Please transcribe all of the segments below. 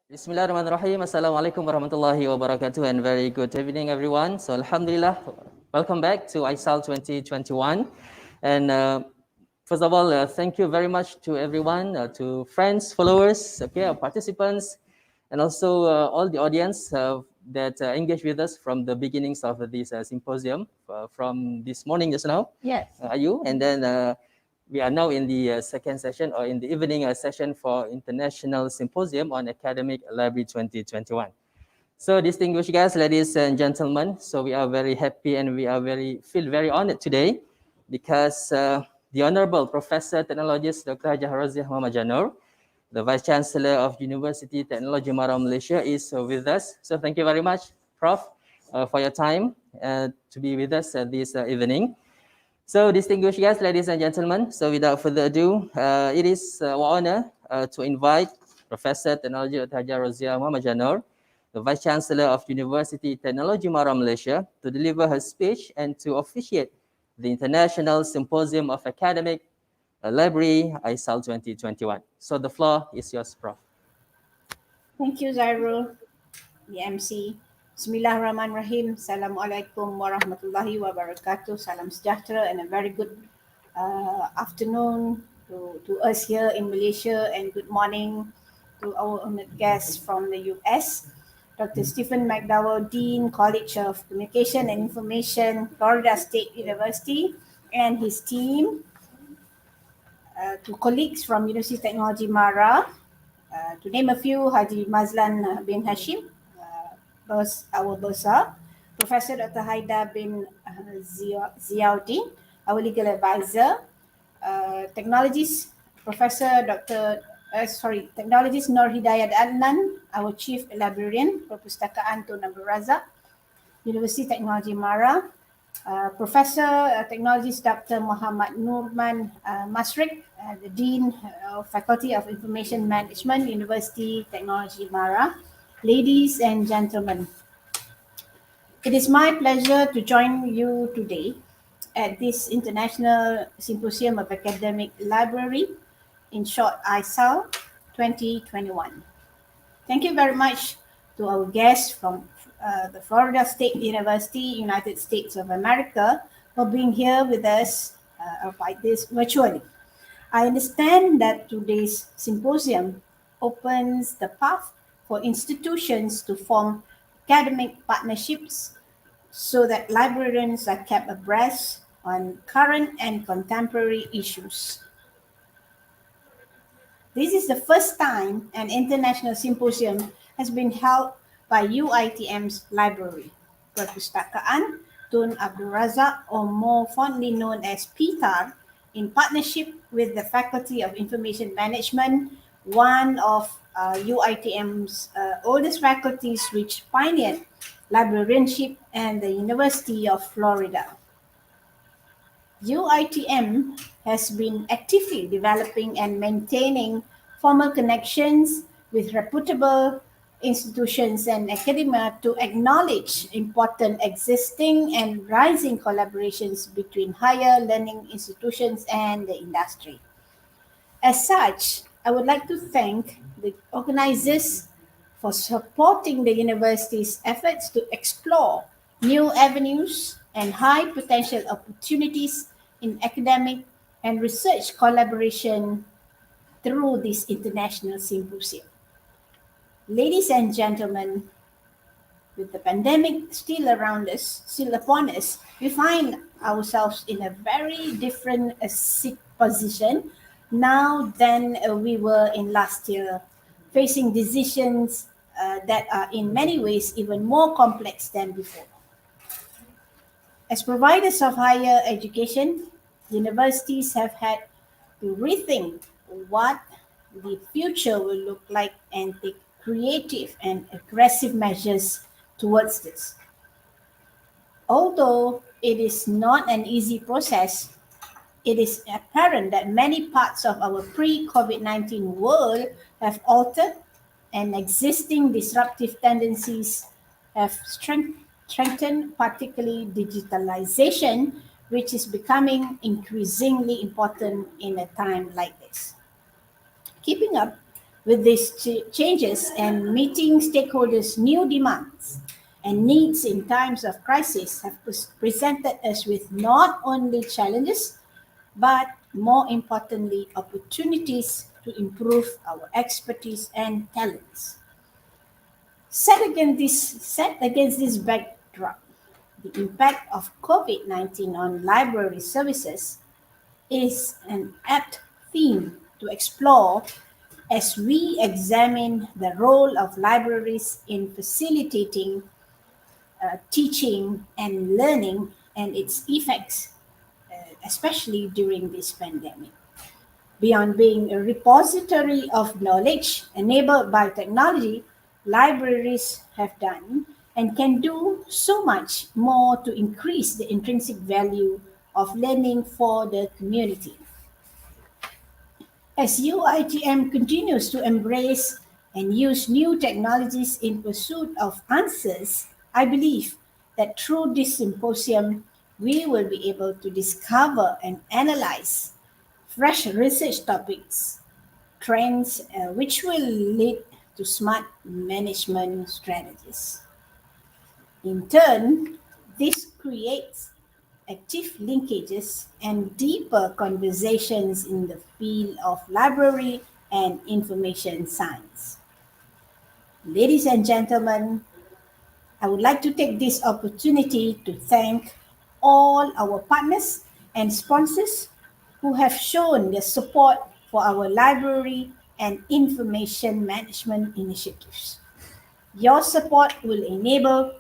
Bismillahirrahmanirrahim. Assalamualaikum warahmatullahi wabarakatuh and very good evening everyone. So Alhamdulillah, welcome back to Isal 2021. And first of all, thank you very much to everyone, to friends, followers, okay, participants, and also all the audience that engaged with us from the beginnings of this symposium from this morning just now. Yes. Ayu, and then we are now in the second session or in the evening session for International Symposium on Academic Library 2021. So distinguished guests, ladies and gentlemen, so we are very happy and we are feel very honored today because the Honorable Professor Technologist Dr. Hajah Razak Muhammad Janur, the Vice Chancellor of Universiti Teknologi Malaysia is with us. So thank you very much, Prof, for your time to be with us this evening. So distinguished guests, ladies and gentlemen, so without further ado, it is our honor to invite Professor Technologi Dr. Hajah Razak Muhammad Janur, the Vice Chancellor of Universiti Teknologi Malaysia, to deliver her speech and to officiate the International Symposium of Academic Library ISAL 2021. So the floor is yours, Prof. Thank you, Zairul, the MC. Bismillahirrahmanirrahim. Assalamualaikum warahmatullahi wabarakatuh. Salam sejahtera and a very good afternoon to us here in Malaysia, and good morning to our honored guests from the US. Dr. Stephen McDowell, Dean, College of Communication and Information, Florida State University, and his team. To colleagues from Universiti Teknologi Mara, to name a few, Haji Mazlan bin Hashim, our Bursa, Professor Dr. Haida bin Ziauddin, our legal advisor, technologist technologist Nur Hidayat Adnan, our chief librarian, Perpustakaan Tun Abdul Razak, Universiti Teknologi Mara, Professor Technologist Dr. Muhammad Nurman Masrik, the Dean of Faculty of Information Management, Universiti Teknologi Mara. Ladies and gentlemen, it is my pleasure to join you today at this International Symposium of Academic Library, in short ISAL 2021. Thank you very much to our guests from the Florida State University, United States of America, for being here with us like this virtually. I understand that today's symposium opens the path for institutions to form academic partnerships so that librarians are kept abreast on current and contemporary issues. This is the first time an international symposium has been held by UiTM's library, Perpustakaan Tun Abdul Razak, or more fondly known as PTAR, in partnership with the Faculty of Information Management, one of UiTM's oldest faculties which pioneered librarianship, and the University of Florida. UiTM has been actively developing and maintaining formal connections with reputable institutions and academia to acknowledge important existing and rising collaborations between higher learning institutions and the industry. As such, I would like to thank the organizers for supporting the university's efforts to explore new avenues and high potential opportunities in academic and research collaboration through this international symposium. Ladies and gentlemen, with the pandemic still around us, still upon us, we find ourselves in a very different position now than we were in last year, facing decisions that are in many ways even more complex than before. As providers of higher education, universities have had to rethink what the future will look like and take creative and aggressive measures towards this. Although it is not an easy process, it is apparent that many parts of our pre-COVID-19 world have altered, and existing disruptive tendencies have strengthened, particularly digitalization, which is becoming increasingly important in a time like this. Keeping up With these changes and meeting stakeholders' new demands and needs in times of crisis have presented us with not only challenges, but more importantly, opportunities to improve our expertise and talents. Set against this backdrop, the impact of COVID-19 on library services is an apt theme to explore as we examine the role of libraries in facilitating teaching and learning and its effects, especially during this pandemic. Beyond being a repository of knowledge enabled by technology, libraries have done and can do so much more to increase the intrinsic value of learning for the community. As UiTM continues to embrace and use new technologies in pursuit of answers, I believe that through this symposium, we will be able to discover and analyze fresh research topics, trends, which will lead to smart management strategies. In turn, this creates active linkages and deeper conversations in the field of library and information science. Ladies and gentlemen, I would like to take this opportunity to thank all our partners and sponsors who have shown their support for our library and information management initiatives. Your support will enable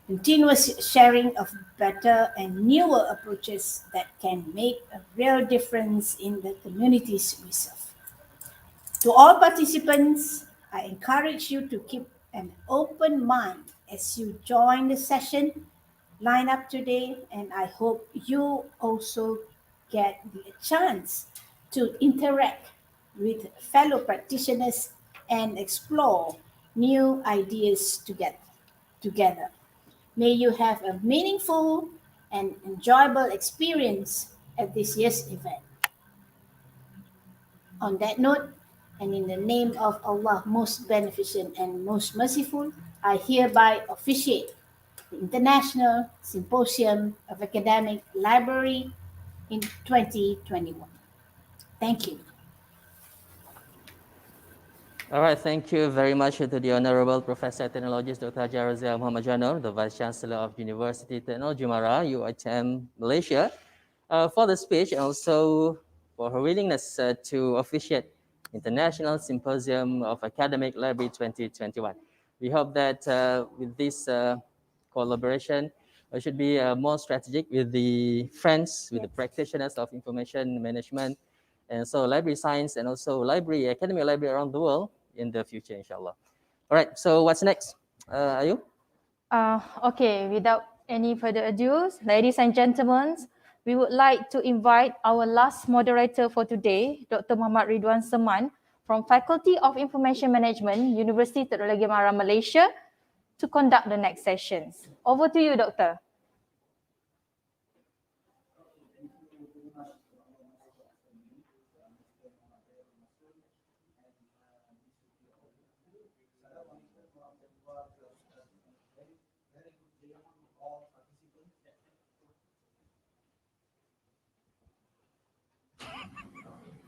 continuous sharing of better and newer approaches that can make a real difference in the communities we serve. To all participants, I encourage you to keep an open mind as you join the session lineup today, and I hope you also get the chance to interact with fellow practitioners and explore new ideas together. May you have a meaningful and enjoyable experience at this year's event. On that note, and in the name of Allah, most beneficent and most merciful, I hereby officiate the International Symposium of Academic Library in 2021. Thank you. All right, thank you very much to the Honorable Professor Technologist Dr. Haji Razak Muhammad Janor, the Vice Chancellor of Universiti Teknologi Mara, UiTM, Malaysia, for the speech and also for her willingness to officiate International Symposium of Academic Library 2021. We hope that with this collaboration, we should be more strategic with the friends, with the practitioners of information management, and so library science and also library, academic library around the world in the future, inshallah. All right, so what's next? Ayu? Okay, without any further ado, ladies and gentlemen, we would like to invite our last moderator for today, Dr. Muhammad Ridwan Seman from Faculty of Information Management, Universiti Teknologi Mara, Malaysia, to conduct the next sessions. Over to you, Doctor.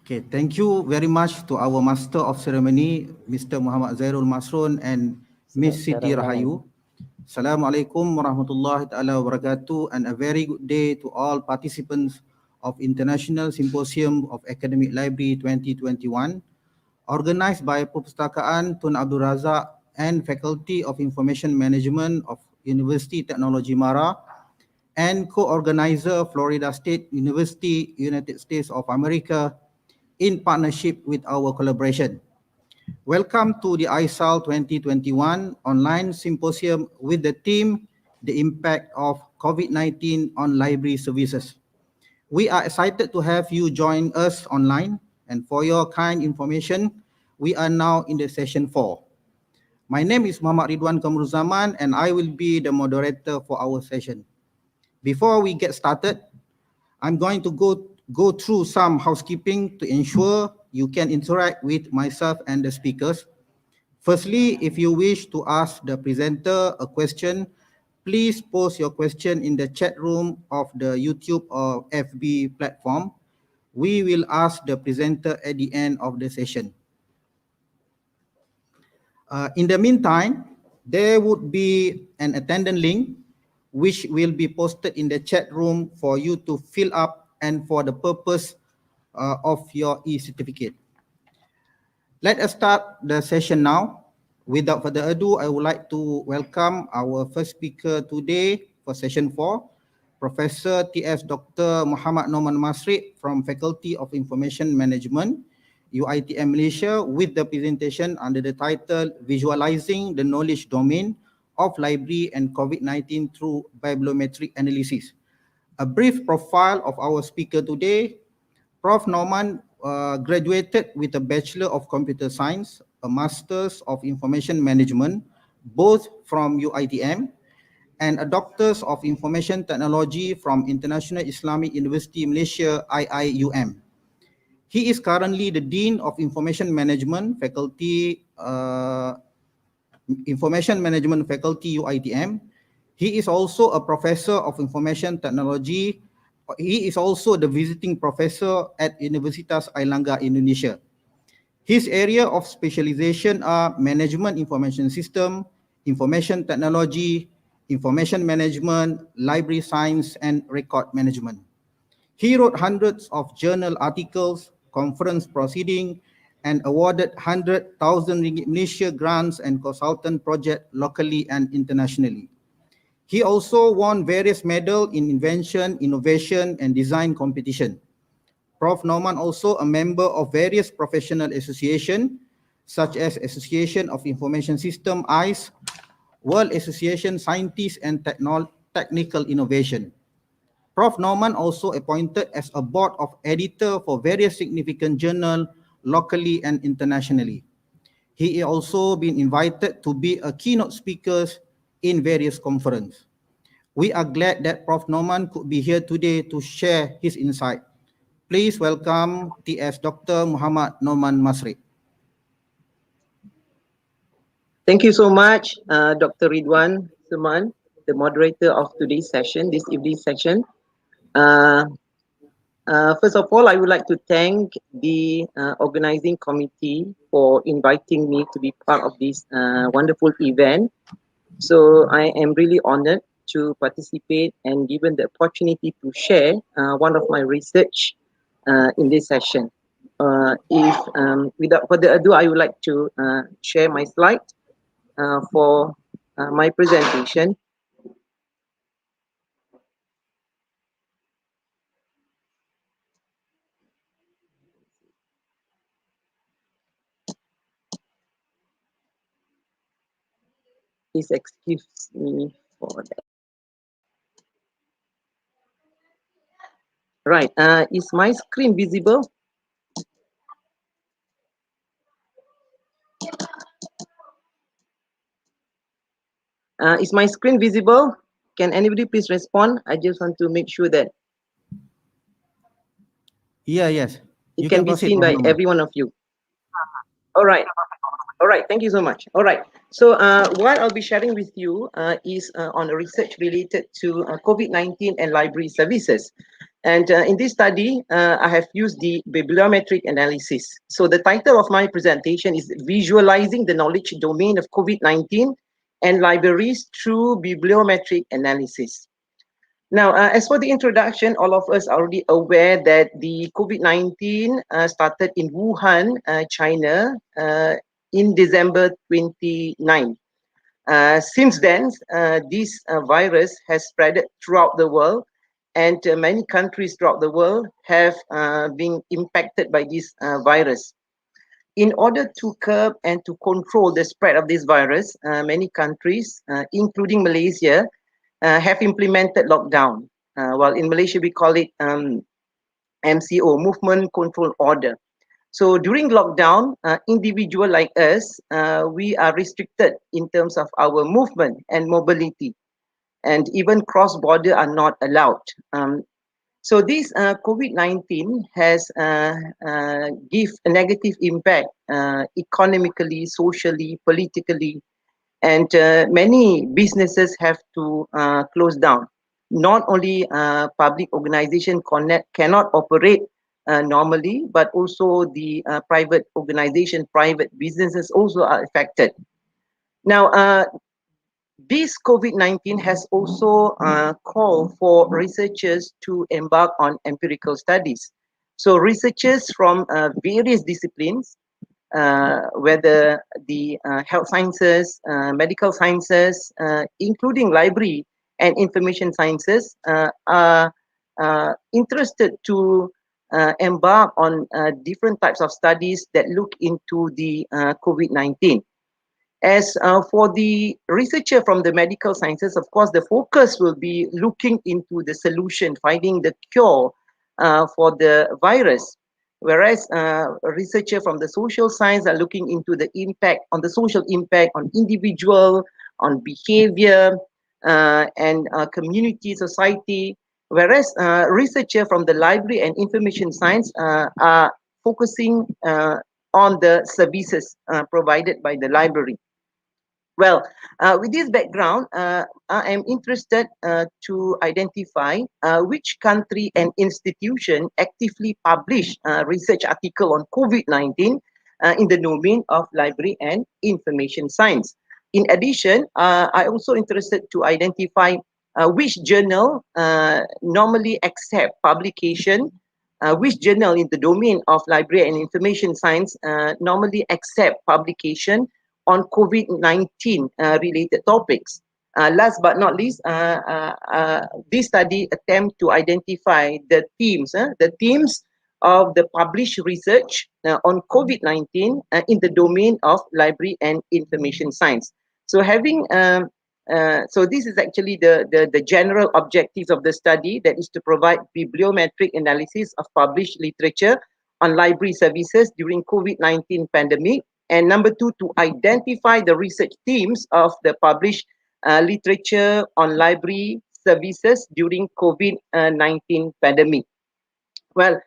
Okay, thank you very much to our Master of Ceremony, Mr. Muhammad Zairul Masrun and Ms. Siti Rahayu. Assalamualaikum warahmatullahi ta'ala wabarakatuh, and a very good day to all participants of International Symposium of Academic Library 2021, organized by Perpustakaan Tun Abdul Razak and Faculty of Information Management of Universiti Teknologi Mara, and co-organizer Florida State University, United States of America, in partnership with our collaboration. Welcome to the Isal 2021 online symposium with the theme, The Impact of COVID-19 on Library Services. We are excited to have you join us online, and for your kind information, we are now in the session 4. My name is Muhammad Ridwan Kamruzaman, and I will be the moderator for our session. Before we get started, I'm going to go through some housekeeping to ensure you can interact with myself and the speakers. Firstly, if you wish to ask the presenter a question, please post your question in the chat room of the YouTube or FB platform. We will ask the presenter at the end of the session. In the meantime, there would be an attendance link which will be posted in the chat room for you to fill up and for the purpose of your e-certificate. Let us start the session now. Without further ado, I would like to welcome our first speaker today for session 4, Professor T.S. Dr. Muhammad Noman Masri from Faculty of Information Management, UiTM Malaysia, with the presentation under the title Visualizing the Knowledge Domain of Library and COVID-19 through Bibliometric Analysis. A brief profile of our speaker today. Prof. Noman graduated with a Bachelor of Computer Science, a Master's of Information Management, both from UiTM, and a Doctor's of Information Technology from International Islamic University Malaysia, IIUM. He is currently the Dean of Information Management Faculty, UiTM. He is also a Professor of Information Technology. He is also the visiting professor at Universitas Airlangga, Indonesia. His area of specialization are Management Information System, Information Technology, Information Management, Library Science, and Record Management. He wrote hundreds of journal articles, conference proceedings, and awarded 100,000 ringgit Malaysia grants and consultant projects locally and internationally. He also won various medals in invention, innovation, and design competition. Prof. Noman also a member of various professional associations, such as Association of Information System, ICE, World Association Scientists and Technical Innovation. Prof. Noman also appointed as a board of editor for various significant journals locally and internationally. He also been invited to be a keynote speaker in various conferences. We are glad that Prof. Noman could be here today to share his insight. Please welcome T.S. Dr. Muhammad Noman Masri. Thank you so much, Dr. Ridwan Suman, the moderator of today's session, this evening session. First of all, I would like to thank the organizing committee for inviting me to be part of this wonderful event. So I am really honored to participate and given the opportunity to share one of my research in this session. Without further ado, I would like to share my slide for my presentation. Please excuse me for that. Right, is my screen visible? Is my screen visible? Can anybody please respond? I just want to make sure that Yes. It can be seen by every one of you. All right. All right. Thank you so much. All right. So what I'll be sharing with you is on a research related to COVID-19 and library services. And in this study, I have used the bibliometric analysis. So the title of my presentation is Visualizing the Knowledge Domain of COVID-19 and Libraries Through Bibliometric Analysis. Now, as for the introduction, all of us are already aware that the COVID-19 started in Wuhan, China, in December 29. Since then, this virus has spread throughout the world, and many countries throughout the world have been impacted by this virus. In order to curb and to control the spread of this virus, many countries, including Malaysia, have implemented lockdown. Well, in Malaysia, we call it MCO, Movement Control Order. So during lockdown, individual like us, we are restricted in terms of our movement and mobility, and even cross-border are not allowed. So this COVID-19 has give a negative impact economically, socially, politically, and many businesses have to close down. Not only public organization cannot operate normally, but also the private organization, private businesses also are affected. Now, this COVID-19 has also called for researchers to embark on empirical studies. So researchers from various disciplines, whether the health sciences, medical sciences, including library and information sciences, are interested to embark on different types of studies that look into the COVID-19. As for the researcher from the medical sciences, of course, the focus will be looking into the solution, finding the cure for the virus. Whereas a researcher from the social science are looking into the impact on the social impact on individual, on behavior, and community, society. Whereas researcher from the library and information science are focusing on the services provided by the library. Well, with this background, I am interested to identify which country and institution actively publish research article on COVID-19 in the domain of library and information science. In addition, I also interested to identify which journal normally accept publication, which journal in the domain of library and information science normally accept publication on COVID-19 related topics. Last but not least, this study attempt to identify the themes of the published research on COVID-19 in the domain of library and information science. So having so this is actually the general objectives of the study, that is to provide bibliometric analysis of published literature on library services during COVID-19 pandemic. And number two, to identify the research themes of the published literature on library services during COVID-19 pandemic. Well,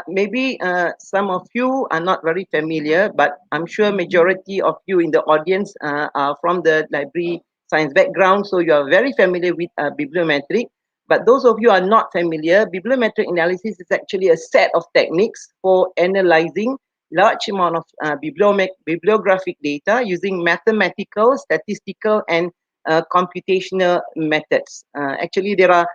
maybe some of you are not very familiar, but I'm sure majority of you in the audience are from the library science background, so you are very familiar with bibliometric. But those of you who are not familiar, bibliometric analysis is actually a set of techniques for analyzing large amount of bibliographic data using mathematical, statistical, and computational methods. Actually, there are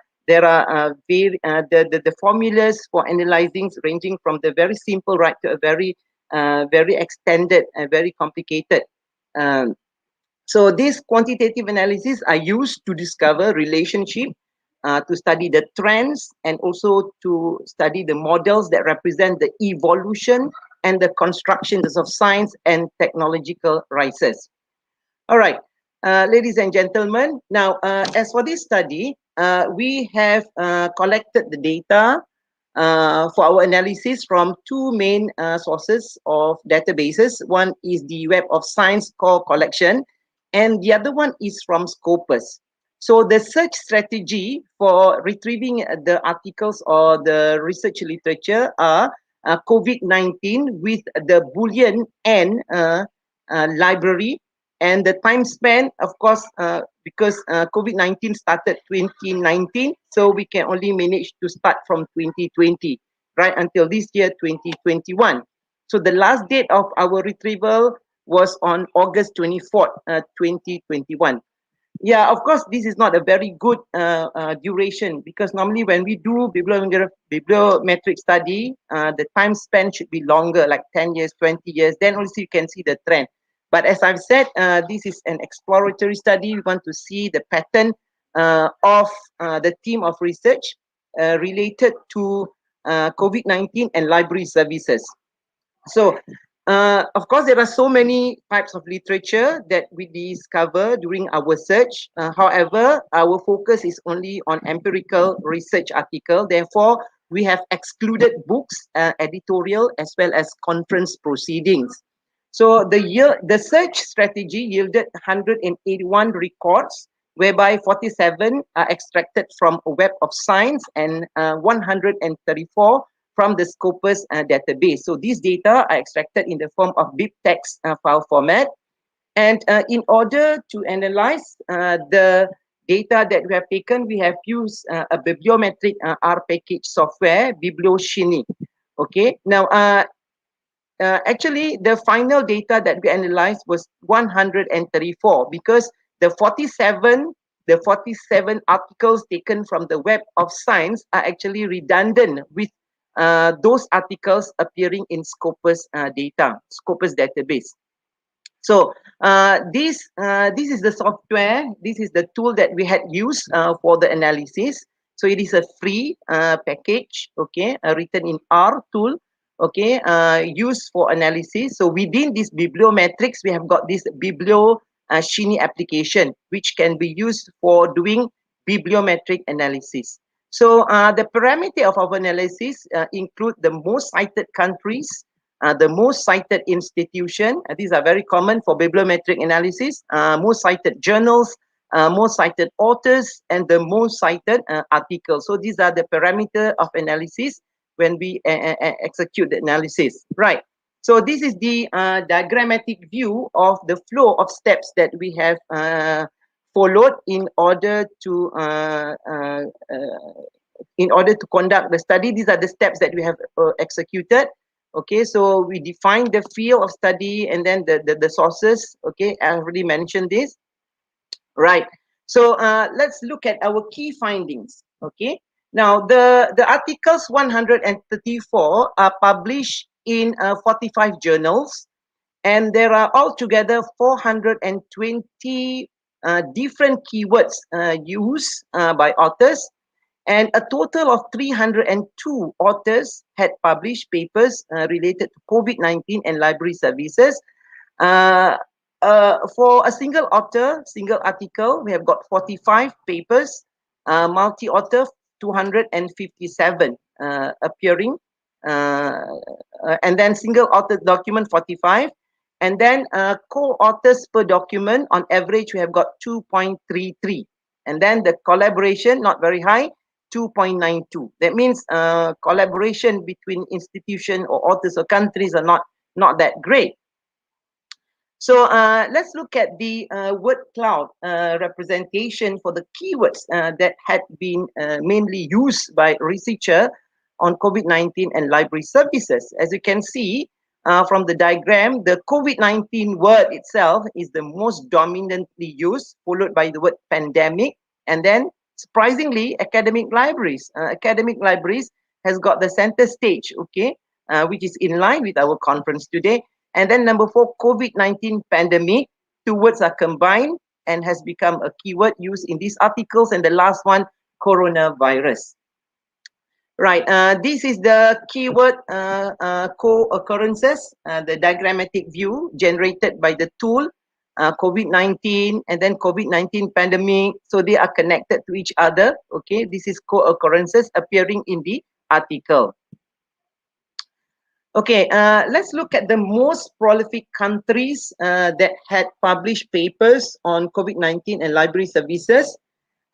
the formulas for analyzing ranging from the very simple right to a very very extended and very complicated. So these quantitative analyses are used to discover relationship, to study the trends, and also to study the models that represent the evolution and the constructions of science and technological rises. All right, ladies and gentlemen, now as for this study, we have collected the data for our analysis from two main sources of databases. One is the Web of Science core collection, and the other one is from Scopus. So the search strategy for retrieving the articles or the research literature are COVID-19 with the Boolean N library, and the time span, of course, because COVID-19 started 2019, so we can only manage to start from 2020 right until this year 2021. So the last date of our retrieval was on August 24th, 2021. Yeah, of course, this is not a very good duration, because normally when we do bibliometric study, the time span should be longer, like 10 years, 20 years, then also you can see the trend. But as I've said, this is an exploratory study. We want to see the pattern of the theme of research related to COVID-19 and library services. So, of course, there are so many types of literature that we discover during our search. However, our focus is only on empirical research article. Therefore, we have excluded books, editorial, as well as conference proceedings. So the search strategy yielded 181 records whereby 47 are extracted from a Web of Science and 134 from the Scopus database. So these data are extracted in the form of BibTeX file format. And in order to analyze the data that we have taken, we have used a bibliometric R package software, BiblioShiny. Okay, now actually the final data that we analyzed was 134 because the 47 articles taken from the Web of Science are actually redundant with those articles appearing in Scopus Scopus database. So this is the software, this is the tool that we had used for the analysis. So it is a free package, okay, written in R tool, okay, used for analysis. So within this bibliometrics, we have got this BiblioShiny application, which can be used for doing bibliometric analysis. So the parameter of our analysis include the most cited countries, the most cited institution, these are very common for bibliometric analysis, most cited journals, most cited authors, and the most cited articles. So these are the parameter of analysis when we execute the analysis, right? So this is the diagrammatic view of the flow of steps that we have followed in order to conduct the study. These are the steps that we have executed. Okay, so we define the field of study and then the sources. Okay, I already mentioned this. Right. So let's look at our key findings. Okay. Now the articles 134 are published in 45 journals, and there are altogether 420 different keywords used by authors. And a total of 302 authors had published papers related to COVID-19 and library services. For a single author, single article, we have got 45 papers, multi-author 257 appearing, and then single author document 45, and then co-authors per document, on average, we have got 2.33. And then the collaboration, not very high, 2.92. That means collaboration between institution or authors or countries are not that great. So let's look at the word cloud representation for the keywords that had been mainly used by researcher on COVID-19 and library services. As you can see from the diagram, the COVID-19 word itself is the most dominantly used, followed by the word pandemic, and then surprisingly, academic libraries. Academic libraries has got the center stage, okay, which is in line with our conference today. And then number 4, COVID-19 pandemic. Two words are combined and has become a keyword used in these articles. And the last one, coronavirus. Right, this is the keyword co-occurrences, the diagrammatic view generated by the tool, COVID-19 and then COVID-19 pandemic. So they are connected to each other. Okay, this is co-occurrences appearing in the article. Okay, let's look at the most prolific countries that had published papers on COVID-19 and library services.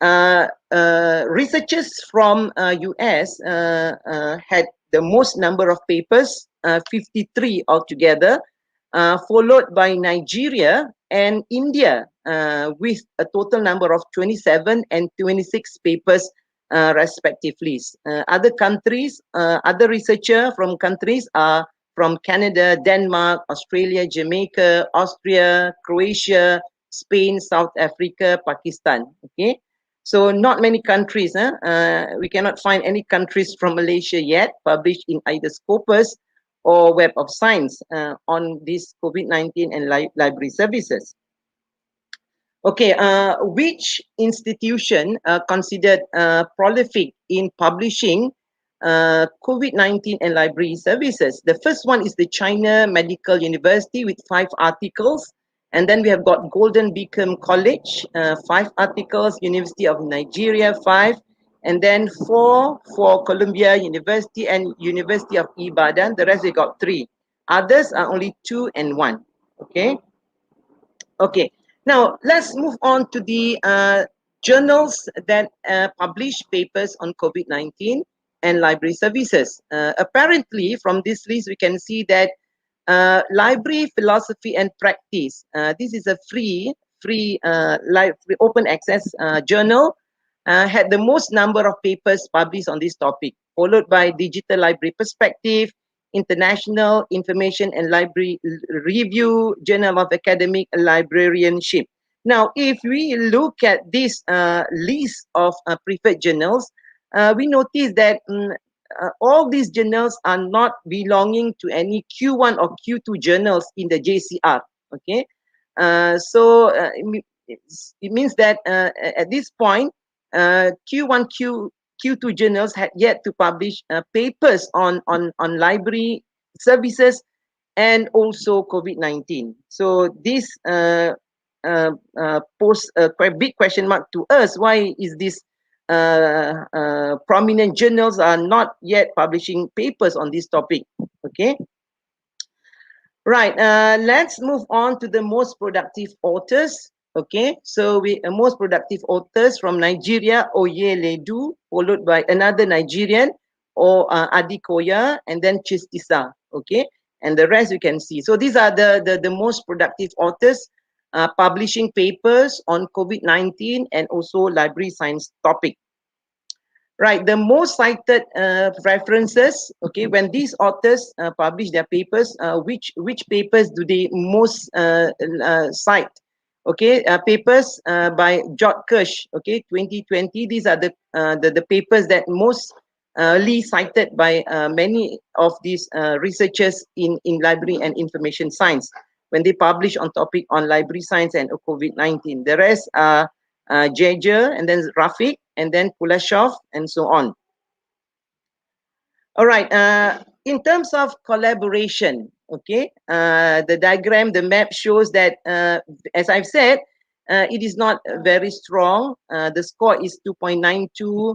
Researchers from US had the most number of papers, 53 altogether, followed by Nigeria and India with a total number of 27 and 26 papers respectively. Other countries, other researchers from countries are from Canada, Denmark, Australia, Jamaica, Austria, Croatia, Spain, South Africa, Pakistan. Okay, so not many countries. We cannot find any countries from Malaysia yet published in either Scopus or Web of Science on this COVID-19 and library services. Okay, which institution considered prolific in publishing COVID-19 and library services? The first one is the China Medical University with 5 articles. And then we have got Golden Beacon College, 5 articles, University of Nigeria, 5. And then 4 for Columbia University and University of Ibadan. The rest we got 3. Others are only 2 and 1. Okay. Okay. Now let's move on to the journals that publish papers on COVID-19 and library services. Apparently, from this list, we can see that Library Philosophy and Practice. This is a free open access journal. Had the most number of papers published on this topic, followed by Digital Library Perspective, International Information and Library Review, Journal of Academic Librarianship. Now, if we look at this list of preferred journals, we notice that all these journals are not belonging to any Q1 or Q2 journals in the JCR. Okay, so it means that at this point, Q1, Q2 journals had yet to publish papers on library services and also COVID-19. So this pose a quite big question mark to us. Why is this prominent journals are not yet publishing papers on this topic? Okay. Right, let's move on to the most productive authors. Okay, so we most productive authors from Nigeria, Oyeledu, followed by another Nigerian, or Adikoya, and then Chistisa. Okay, and the rest you can see. So these are the most productive authors publishing papers on COVID-19 and also library science topic. Right, the most cited references, okay, when these authors publish their papers, which papers do they most cite? Okay, papers by George Kirsch, okay, 2020. These are the papers that most cited by many of these researchers in library and information science when they publish on topic on library science and COVID-19. The rest are Jaeger, and then Rafiq, and then Kuleshov, and so on. All right, in terms of collaboration, okay, the diagram, the map shows that, as I've said, it is not very strong. The score is 2.92,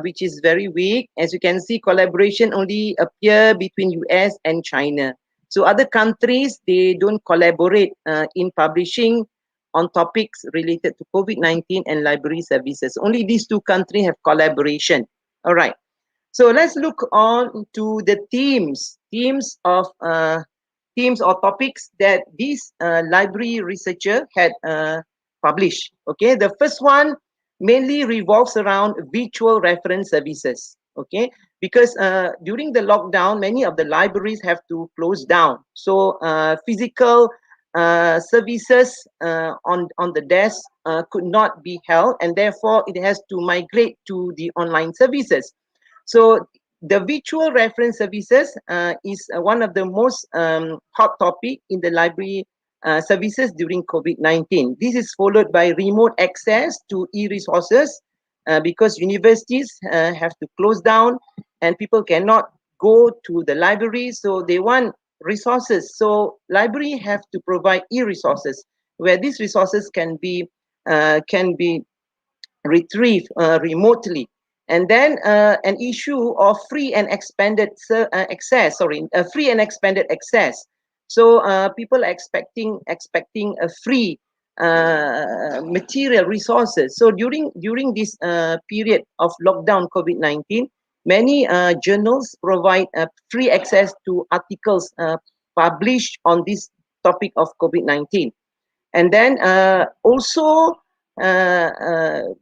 which is very weak. As you can see, collaboration only appear between US and China. So other countries, they don't collaborate in publishing on topics related to COVID-19 and library services. Only these two countries have collaboration. All right. So let's look on to the themes or topics that this library researcher had published. Okay, the first one mainly revolves around virtual reference services. Okay, because during the lockdown, many of the libraries have to close down. So physical services on the desk could not be held, and therefore it has to migrate to the online services. So the virtual reference services is one of the most hot topic in the library services during COVID-19. This is followed by remote access to e-resources because universities have to close down and people cannot go to the library, so they want resources. So library have to provide e-resources where these resources can be retrieved remotely. And then an issue of free and expanded access. Free and expanded access. So people are expecting a free material resources. So during this period of lockdown COVID-19, many journals provide free access to articles published on this topic of COVID-19. And then also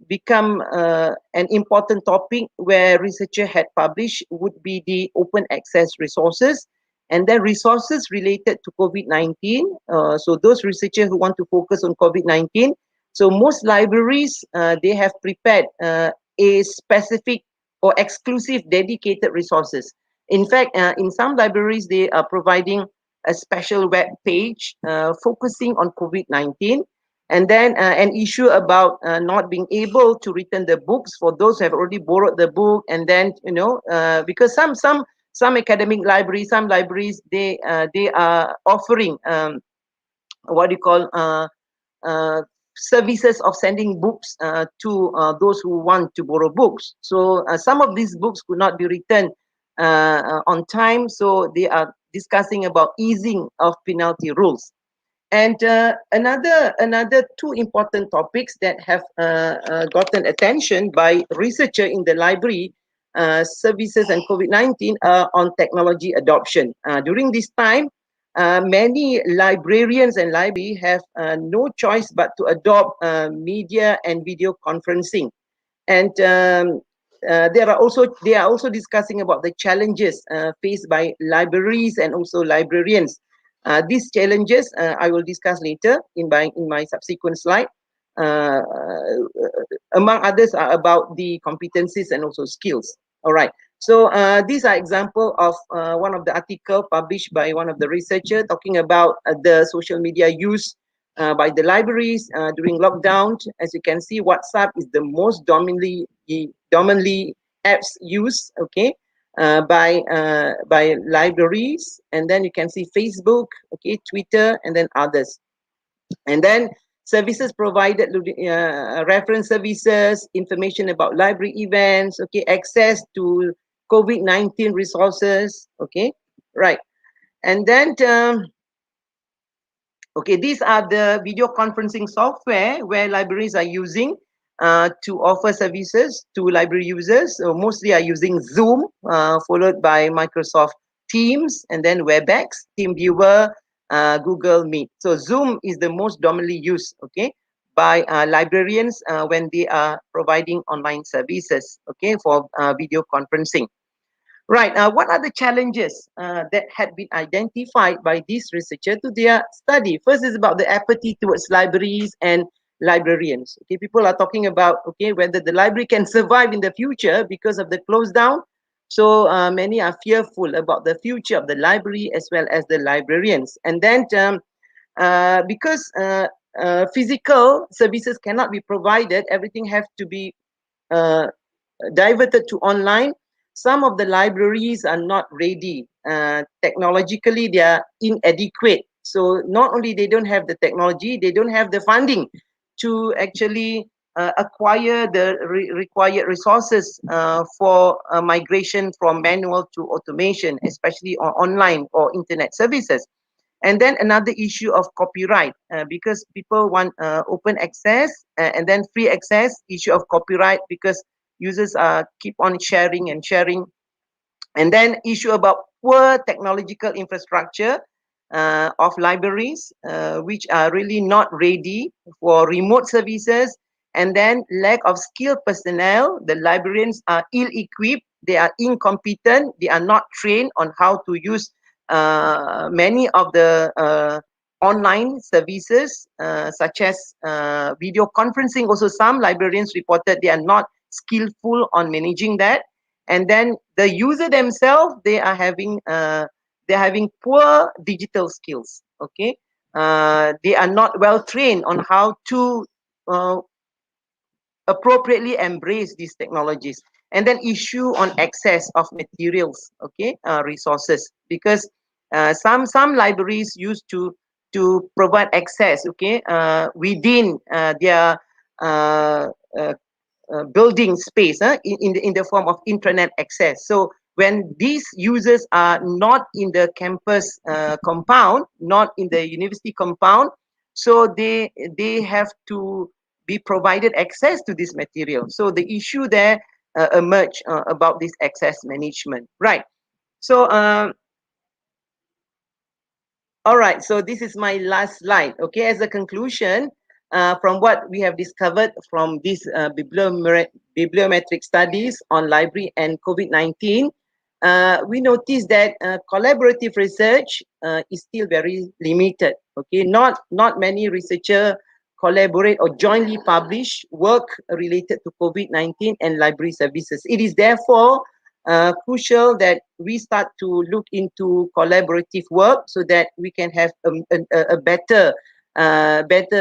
become an important topic where researcher had published would be the open access resources, and then resources related to COVID-19. So those researchers who want to focus on COVID-19. So most libraries, they have prepared a specific or exclusive dedicated resources. In fact, in some libraries, they are providing a special web page focusing on COVID-19. And then an issue about not being able to return the books for those who have already borrowed the book. And then, you know, because some academic libraries, some libraries, they are offering what you call services of sending books to those who want to borrow books. So some of these books could not be returned on time. So they are discussing about easing of penalty rules. And another two important topics that have gotten attention by researchers in the library services and COVID-19 on technology adoption. During this time, many librarians and library have no choice but to adopt media and video conferencing. And they are also discussing about the challenges faced by libraries and also librarians. These challenges I will discuss later in my subsequent slide. Among others are about the competencies and also skills. All right. So these are example of one of the article published by one of the researchers talking about the social media use by the libraries during lockdown. As you can see, WhatsApp is the most dominantly apps used, okay, by libraries, and then you can see Facebook, okay, Twitter, and then others. And then services provided, reference services, information about library events, okay, access to COVID-19 resources, okay, right. And then, okay, these are the video conferencing software where libraries are using to offer services to library users. So mostly are using Zoom, followed by Microsoft Teams, and then WebEx, TeamViewer, Google Meet. So Zoom is the most dominantly used, okay, by librarians when they are providing online services, okay, for video conferencing. Right. What are the challenges that had been identified by these researchers to their study? First is about the apathy towards libraries and librarians. Okay, people are talking about, okay, whether the library can survive in the future because of the close down. So many are fearful about the future of the library as well as the librarians. And then because physical services cannot be provided, everything has to be diverted to online. Some of the libraries are not ready. Technologically, they are inadequate. So not only they don't have the technology, they don't have the funding to actually acquire the required resources for migration from manual to automation, especially on online or internet services. And then another issue of copyright, because people want open access and then free access, issue of copyright because users keep on sharing and sharing. And then issue about poor technological infrastructure of libraries, which are really not ready for remote services. And then lack of skilled personnel. The librarians are ill-equipped, they are incompetent, they are not trained on how to use many of the online services, such as video conferencing. Also, some librarians reported they are not skillful on managing that. And then the user themselves, they are having poor digital skills. Okay, they are not well trained on how to appropriately embrace these technologies. And then issue on access of materials, okay, resources, because some libraries used to provide access, okay, within their building space in the form of intranet access. So when these users are not in the campus compound, not in the university compound, so they have to be provided access to this material. So the issue there emerged about this access management, right? So all right, so this is my last slide. Okay, as a conclusion, from what we have discovered from these bibliometric studies on library and COVID-19, we noticed that collaborative research is still very limited. Okay, not many researchers collaborate or jointly publish work related to COVID-19 and library services. It is therefore crucial that we start to look into collaborative work so that we can have a better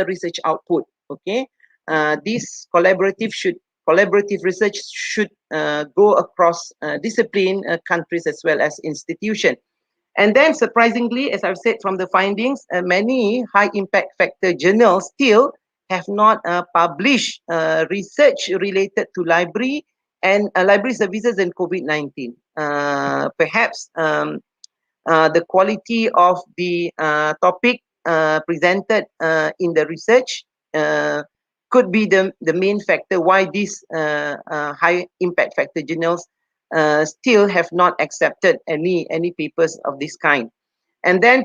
research output. Okay, this collaborative research should go across discipline, countries as well as institutions. And then surprisingly, as I've said from the findings, many high impact factor journals still have not published research related to library and library services and COVID-19. Perhaps the quality of the topic presented in the research could be the main factor why these high impact factor journals still have not accepted any papers of this kind. And then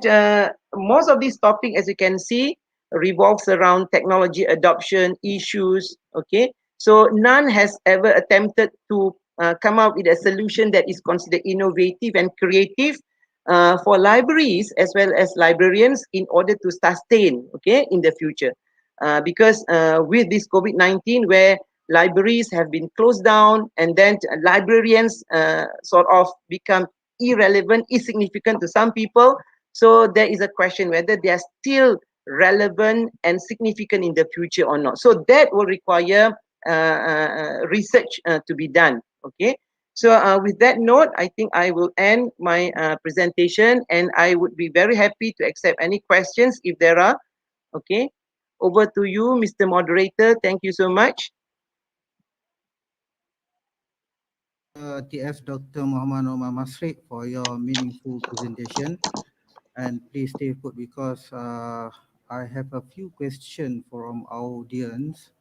most of these topics, as you can see, revolves around technology adoption issues. Okay, so none has ever attempted to come up with a solution that is considered innovative and creative for libraries as well as librarians in order to sustain, okay, in the future. Because with this COVID-19, where libraries have been closed down and then librarians sort of become irrelevant, insignificant to some people. So there is a question whether they are still relevant and significant in the future or not. So that will require research to be done. Okay. So with that note, I think I will end my presentation, and I would be very happy to accept any questions if there are. Okay. Over to you, Mr. Moderator. Thank you so much. TF Dr. Muhammad Omar Masri for your meaningful presentation. And please stay put because I have a few questions from our audience.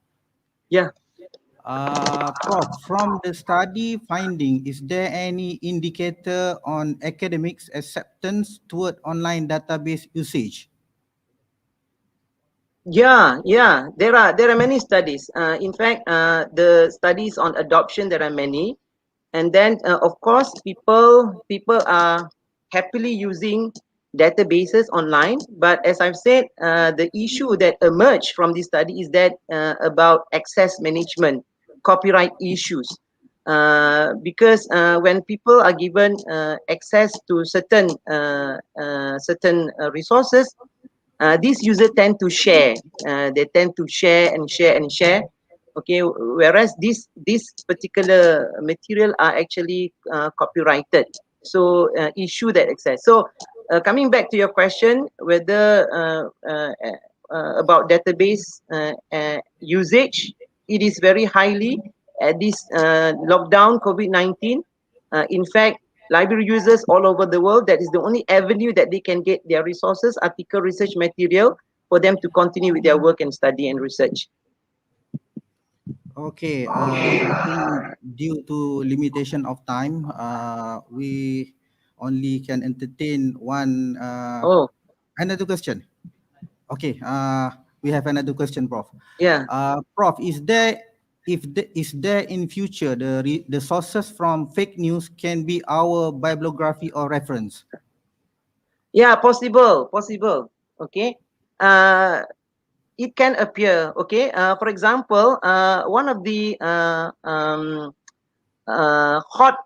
Yeah. Prof, from the study finding, is there any indicator on academics acceptance toward online database usage? Yeah, there are many studies. In fact, the studies on adoption, there are many, and then of course people are happily using databases online. But as I've said, the issue that emerged from this study is that about access management, copyright issues. Because when people are given access to certain resources, these users tend to share. They tend to share and share and share. Okay, whereas this particular material are actually copyrighted. So issue that access. So coming back to your question, whether about database usage, it is very highly at this lockdown COVID-19. In fact, library users all over the world, that is the only avenue that they can get their resources, article, research material for them to continue with their work and study and research. Okay, I think due to limitation of time, we only can entertain one another question. Okay, we have another question, Prof. Yeah. Prof, is there in future the sources from fake news can be our bibliography or reference? Yeah, possible. Okay. It can appear. Okay. For example, one of the hot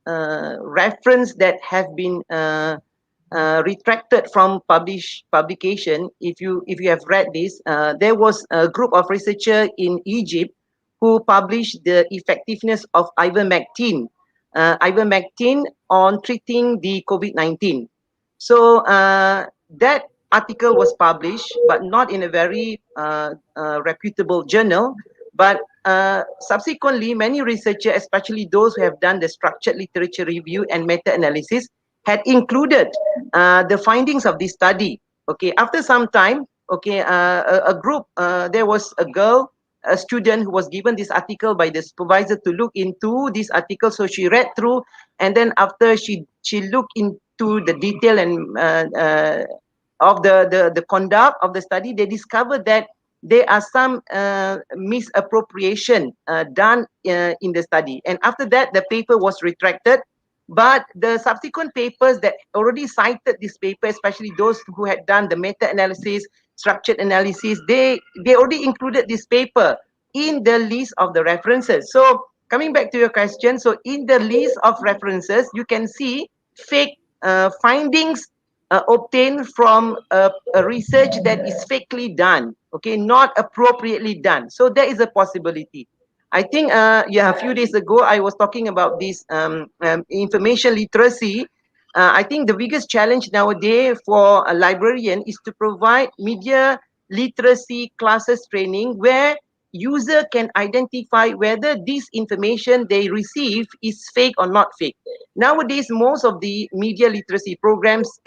reference that have been retracted from publication. If you have read this, there was a group of researchers in Egypt who published the effectiveness of ivermectin on treating the COVID-19. So that article was published, but not in a very reputable journal. But subsequently, many researchers, especially those who have done the structured literature review and meta-analysis, had included the findings of this study. Okay, after some time, okay, a group, there was a student who was given this article by the supervisor to look into this article. So she read through, and then after she looked into the detail and of the conduct of the study, they discovered that there are some misappropriation done in the study. And after that, the paper was retracted. But the subsequent papers that already cited this paper, especially those who had done the meta-analysis, structured analysis, they already included this paper in the list of the references. So coming back to your question, so in the list of references, you can see fake findings obtained from a research that is fakely done, okay, not appropriately done. So there is a possibility. I think, a few days ago, I was talking about this information literacy. I think the biggest challenge nowadays for a librarian is to provide media literacy classes training where user can identify whether this information they receive is fake or not fake. Nowadays, most of the media literacy programs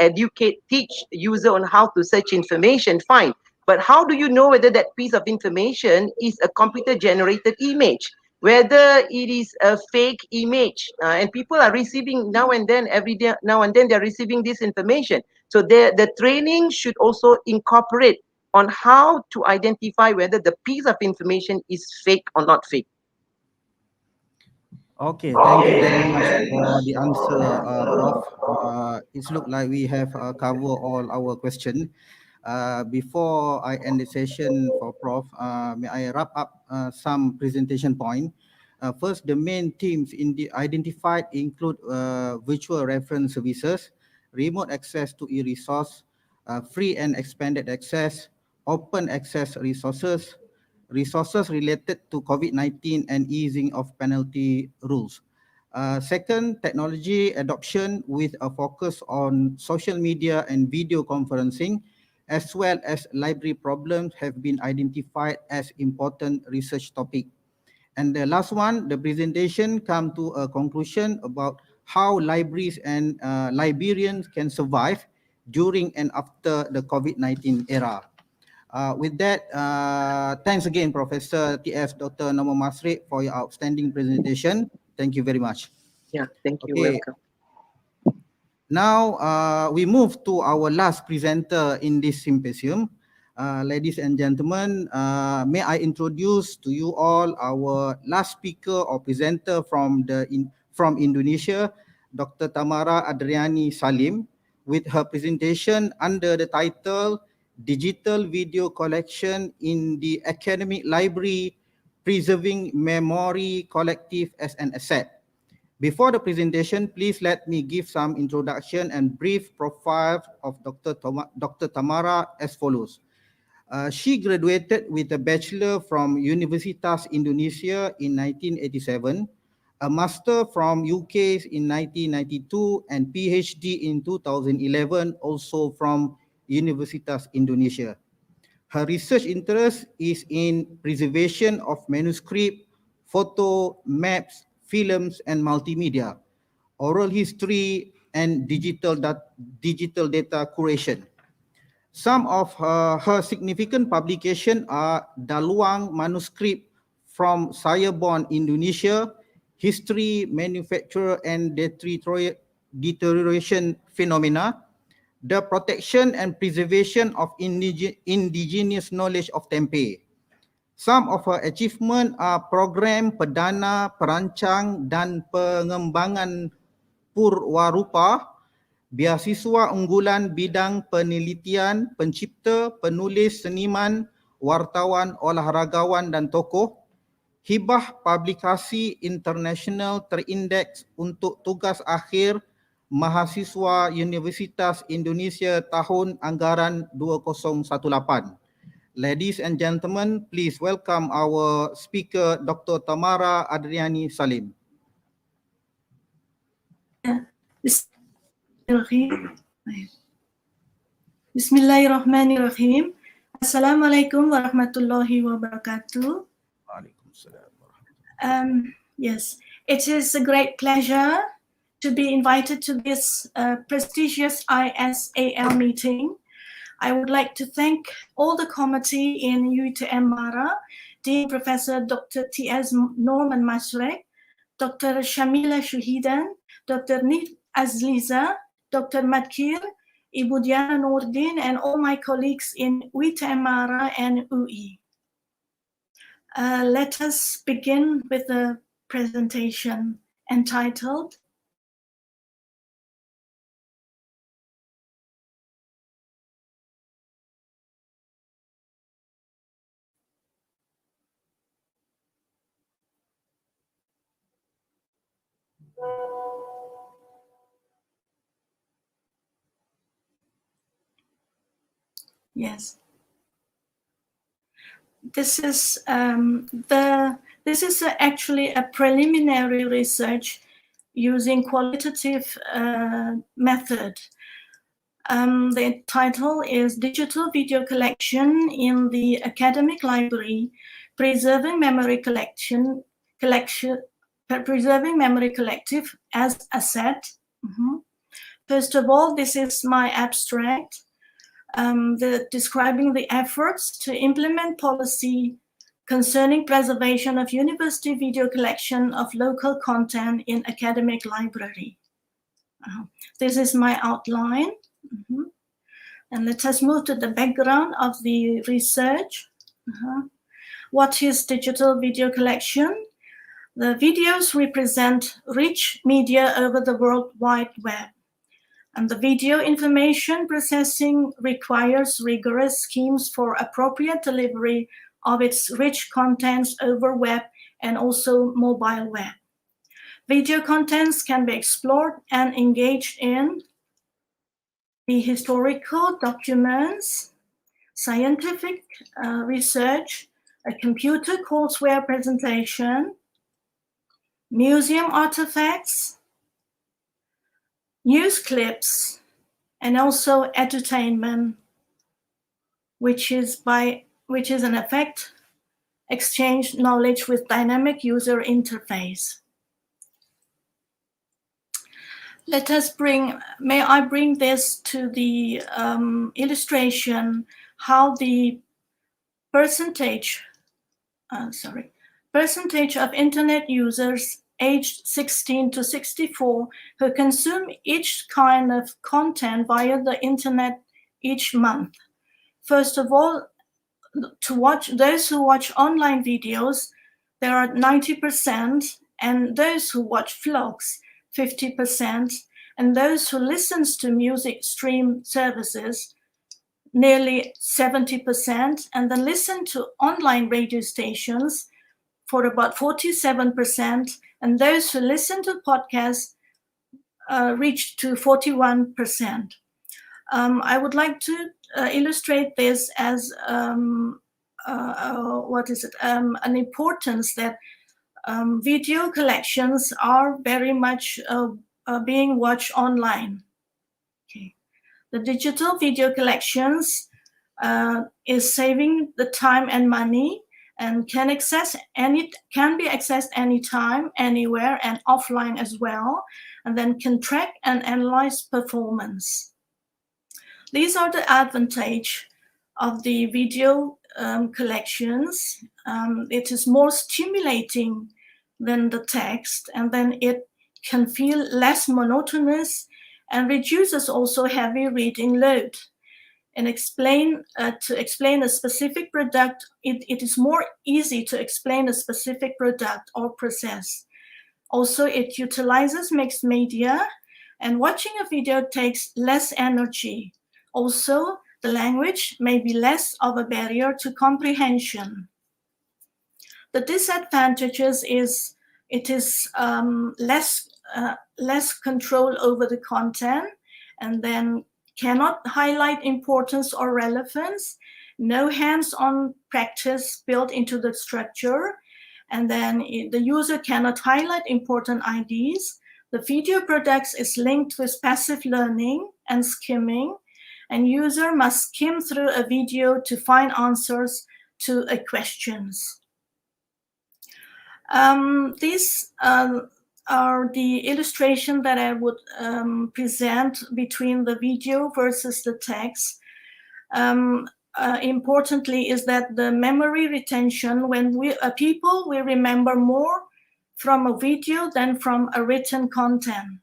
teach user on how to search information, fine. But how do you know whether that piece of information is a computer generated image, whether it is a fake image? And people are receiving now and then, every day, now and then they're receiving this information. So the training should also incorporate on how to identify whether the piece of information is fake or not fake. Okay, thank you very much for the answer, Prof. It looks like we have covered all our questions. Before I end the session for Prof, may I wrap up some presentation point. First, the main themes identified include virtual reference services, remote access to e-resource, free and expanded access, open access resources, resources related to COVID-19 and easing of penalty rules. Second, technology adoption with a focus on social media and video conferencing, as well as library problems have been identified as important research topic. And the last one, the presentation come to a conclusion about how libraries and librarians can survive during and after the COVID-19 era. With that, thanks again, Professor TS Dr. Nama Masri, for your outstanding presentation. Thank you very much. Yeah, thank you. Okay. Welcome. Now, we move to our last presenter in this symposium. Ladies and gentlemen, may I introduce to you all our last speaker or presenter from Indonesia, Dr. Tamara Adriani Salim, with her presentation under the title Digital Video Collection in the Academic Library, Preserving Memory Collective as an Asset. Before the presentation, please let me give some introduction and brief profile of Dr. Tamara as follows. She graduated with a bachelor from Universitas Indonesia in 1987, a master from UK in 1992, and PhD in 2011 also from Universitas Indonesia. Her research interest is in preservation of manuscript, photo, maps, films, and multimedia, oral history, and digital data curation. Some of her significant publications are Daluang manuscript from Cirebon, Indonesia, History, Manufacture, and Deterioration Phenomena, the protection and preservation of indigenous knowledge of tempe. Some of her achievements are Program Perdana Perancang dan Pengembangan Purwarupa, Beasiswa Unggulan Bidang Penelitian, Pencipta, Penulis, Seniman, Wartawan, Olahragawan dan Tokoh, Hibah Publikasi Internasional Terindeks untuk Tugas Akhir Mahasiswa Universitas Indonesia tahun anggaran 2018. Ladies and gentlemen, please welcome our speaker, Dr. Tamara Adriani Salim. Bismillahirrahmanirrahim. Assalamualaikum warahmatullahi wabarakatuh. Yes, it is a great pleasure to be invited to this prestigious ISAL meeting. I would like to thank all the committee in UiTM Mara, Dean Professor Dr. T.S. Norman Masrek, Dr. Shamila Shuhidan, Dr. Nid Azliza, Dr. Matkir, Ibu Diana Nordin, and all my colleagues in UiTM Mara and UI. Let us begin with the presentation entitled Yes. This is actually a preliminary research using qualitative method. The title is Digital Video Collection in the Academic Library, Preserving Memory Preserving Memory Collective as Asset. First of all, this is my abstract, describing the efforts to implement policy concerning preservation of university video collection of local content in academic library. This is my outline. And let us move to the background of the research. What is digital video collection? The videos represent rich media over the World Wide Web. And the video information processing requires rigorous schemes for appropriate delivery of its rich contents over web and also mobile web. Video contents can be explored and engaged in the historical documents, scientific research, a computer courseware presentation, museum artifacts, news clips, and also entertainment, which is in effect exchange knowledge with dynamic user interface. May I bring this to the illustration, how the percentage of internet users aged 16 to 64 who consume each kind of content via the internet each month. First of all, those who watch online videos, there are 90%, and those who watch vlogs, 50%, and those who listen to music stream services, nearly 70%, and then listen to online radio stations for about 47%, and those who listen to podcasts reached to 41%. I would like to illustrate this as an importance that video collections are very much being watched online. Okay. The digital video collections is saving the time and money, and can be accessed anytime, anywhere, and offline as well, and then can track and analyze performance. These are the advantage of the video collections. It is more stimulating than the text, and then it can feel less monotonous and reduces also heavy reading load. And to explain a specific product, it is more easy to explain a specific product or process. Also, it utilizes mixed media, and watching a video takes less energy. Also, the language may be less of a barrier to comprehension. The disadvantages is it is less control over the content, and then cannot highlight importance or relevance, no hands-on practice built into the structure, and then the user cannot highlight important IDs. The video products is linked with passive learning and skimming, and user must skim through a video to find answers to questions. These are the illustration that I would present between the video versus the text. Importantly is that the memory retention, when people will remember more from a video than from a written content.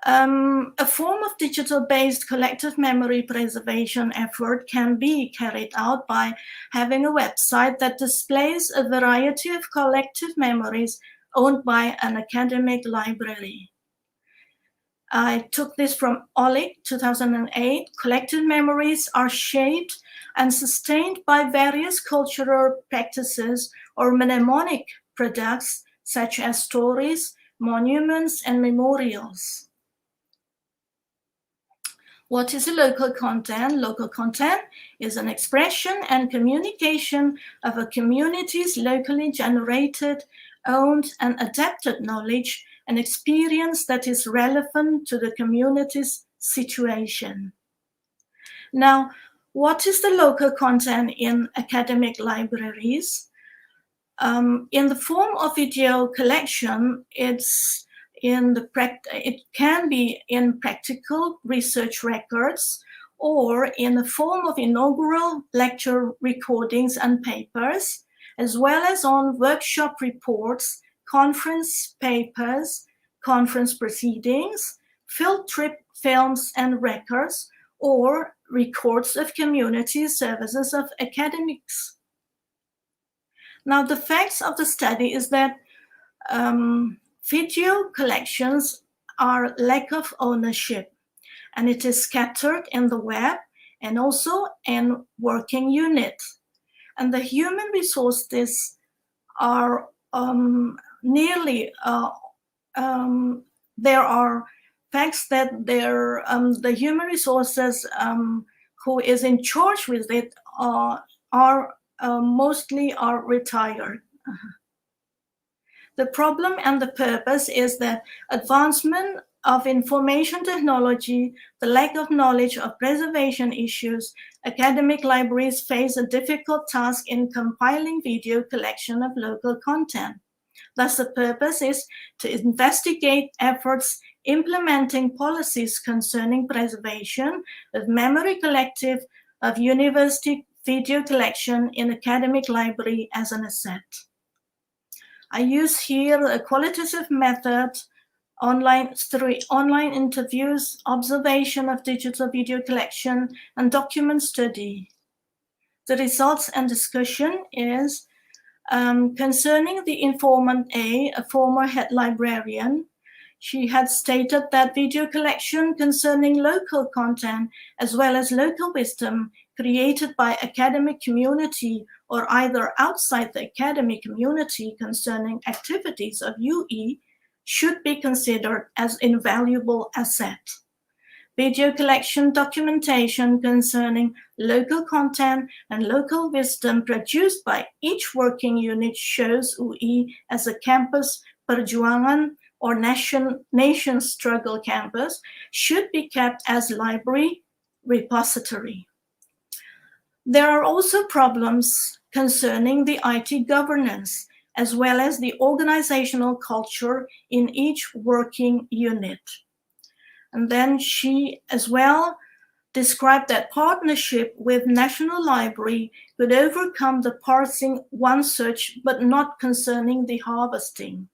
A form of digital-based collective memory preservation effort can be carried out by having a website that displays a variety of collective memories owned by an academic library. I took this from AcLIM 2008. Collective memories are shaped and sustained by various cultural practices or mnemonic products such as stories, monuments, and memorials. What is a local content? Local content is an expression and communication of a community's locally generated, owned, and adapted knowledge an experience that is relevant to the community's situation. Now, what is the local content in academic libraries? In the form of video collection, it can be in practical research records or in the form of inaugural lecture recordings and papers, as well as on workshop reports, conference papers, conference proceedings, field trip films and records, or records of community services of academics. Now, the facts of the study is that video collections are lack of ownership, and it is scattered in the web and also in working units. And the human resources are there are facts that the human resources who is in charge with it mostly are retired. The problem and the purpose is that advancement of information technology, the lack of knowledge of preservation issues, academic libraries face a difficult task in compiling video collection of local content. Thus, the purpose is to investigate efforts implementing policies concerning preservation of memory collective of university video collection in academic library as an asset. I use here a qualitative method, online interviews, observation of digital video collection, and document study. The results and discussion is concerning the informant A, a former head librarian. She had stated that video collection concerning local content as well as local wisdom created by academic community or either outside the academic community concerning activities of UE should be considered as invaluable asset. Video collection documentation concerning local content and local wisdom produced by each working unit shows UE as a campus perjuangan or nation struggle campus should be kept as library repository. There are also problems concerning the IT governance as well as the organizational culture in each working unit. And then she as well described that partnership with National Library could overcome the parsing one search, but not concerning the harvesting.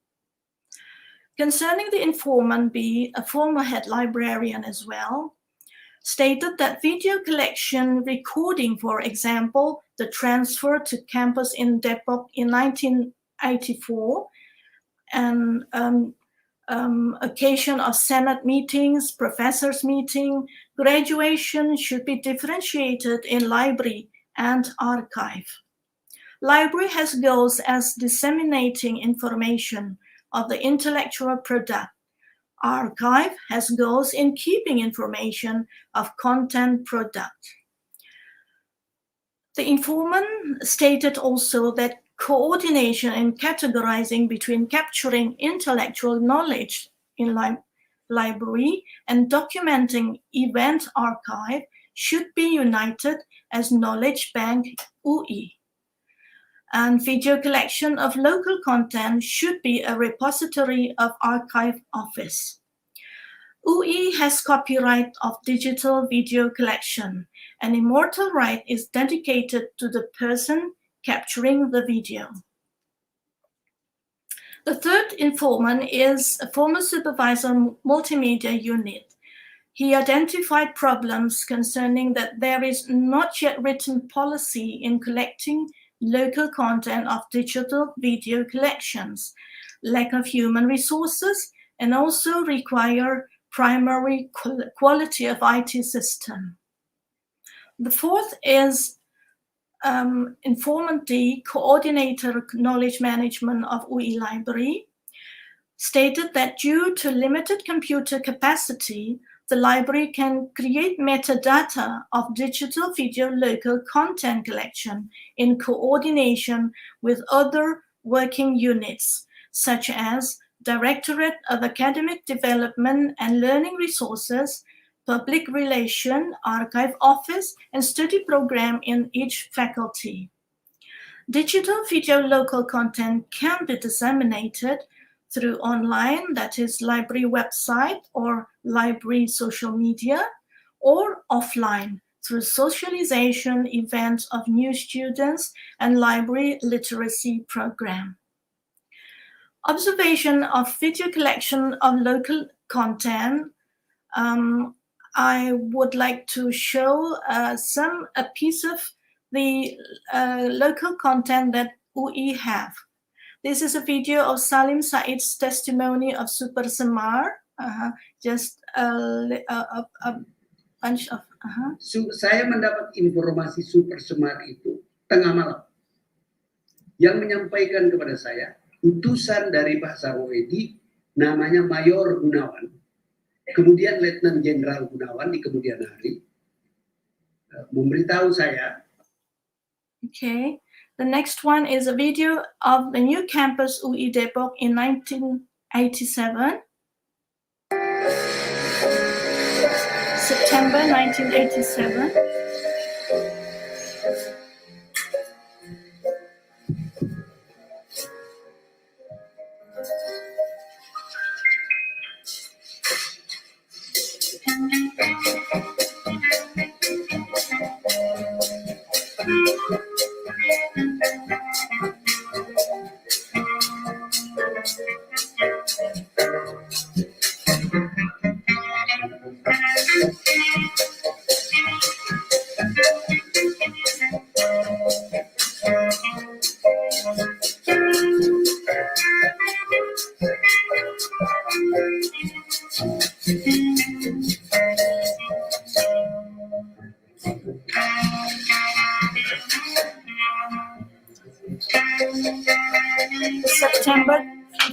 Concerning the informant B, a former head librarian as well, stated that video collection recording, for example, the transfer to campus in Depok in 1984, and occasion of Senate meetings, professors' meeting, graduation should be differentiated in library and archive. Library has goals as disseminating information of the intellectual product. Archive has goals in keeping information of content product. The informant stated also that coordination and categorizing between capturing intellectual knowledge in library and documenting event archive should be united as Knowledge Bank UE. And video collection of local content should be a repository of archive office. UE has copyright of digital video collection, and immortal right is dedicated to the person capturing the video. The third informant is a former supervisor multimedia unit. He identified problems concerning that there is not yet written policy in collecting local content of digital video collections, lack of human resources, and also require primary quality of IT system. The fourth is informant D, coordinator knowledge management of UE Library, stated that due to limited computer capacity, the library can create metadata of digital video local content collection in coordination with other working units, such as Directorate of Academic Development and Learning Resources, Public Relation, Archive Office, and Study Program in each faculty. Digital video local content can be disseminated through online, that is library website or library social media, or offline through socialization events of new students and library literacy program. Observation of video collection of local content. I would like to show a piece of the local content that UI have. This is a video of Salim Said's testimony of Super Semar. Just a bunch of. Saya mendapat informasi Super Semar itu tengah malam. Yang menyampaikan kepada saya, utusan dari Pak Sarwoedi, namanya Mayor Gunawan, kemudian Letnan Jenderal Gunawan di kemudian hari, memberitahu saya. Okay, the next one is a video of the new campus UI Depok in 1987. September 1987.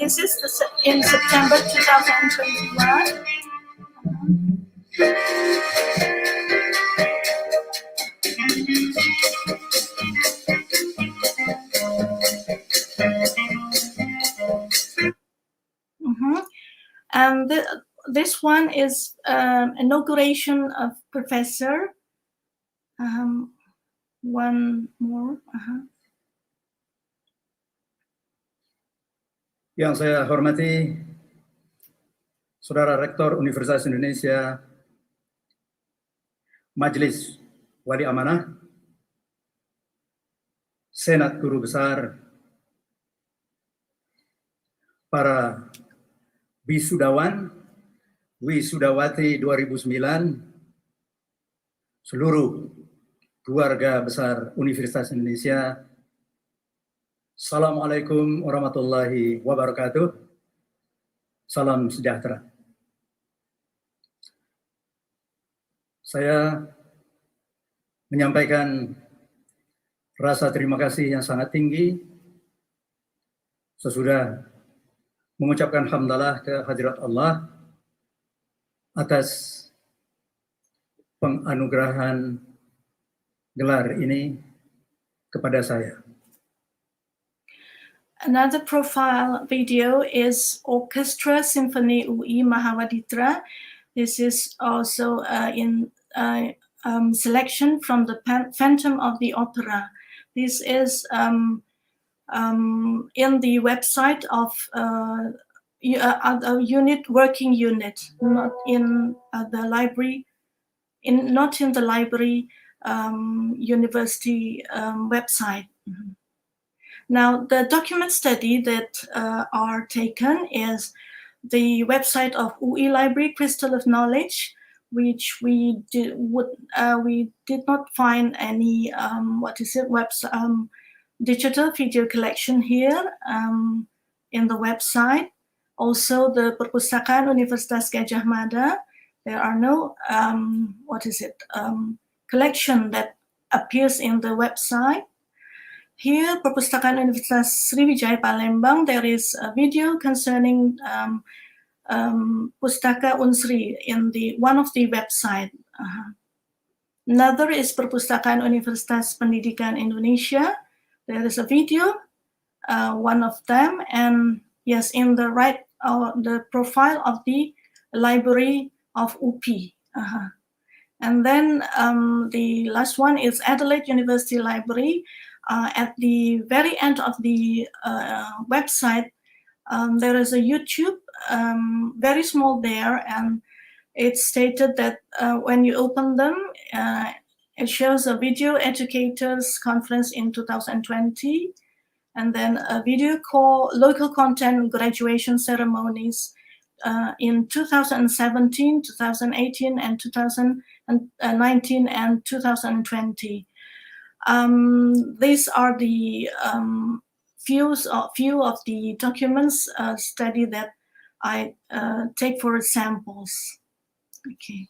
This is in September 2021. And this one is inauguration of professor. One more. Yang saya hormati Saudara Rektor Universitas Indonesia, Majelis Wali Amanah, Senat Guru Besar, para wisudawan, wisudawati 2009, seluruh keluarga besar Universitas Indonesia. Assalamualaikum warahmatullahi wabarakatuh. Salam sejahtera. Saya menyampaikan rasa terima kasih yang sangat tinggi sesudah mengucapkan hamdalah ke hadirat Allah atas penganugerahan gelar ini kepada saya. Another profile video is Orchestra Symphony UI Mahawaditra. This is also in selection from the Phantom of the Opera. This is in the website of a unit, working unit, not in the library, not in the library university website. Now, the document study that are taken is the website of UI Library Crystal of Knowledge, which we did not find any digital video collection here in the website. Also, the Perpustakaan Universitas Gadjah Mada, there are no collection that appears in the website. Here, Perpustakaan Universitas Sriwijaya Palembang, there is a video concerning Pustaka Unsri in one of the website. Another is Perpustakaan Universitas Pendidikan Indonesia. There is a video, one of them, and yes, in the right the profile of the library of UPI. And then the last one is Adelaide University Library. At the very end of the website, there is a YouTube, very small there, and it's stated that when you open them, it shows a video educators conference in 2020, and then a video call local content graduation ceremonies in 2017, 2018, and 2019 and 2020. These are the few of the documents study that I take for samples. Okay.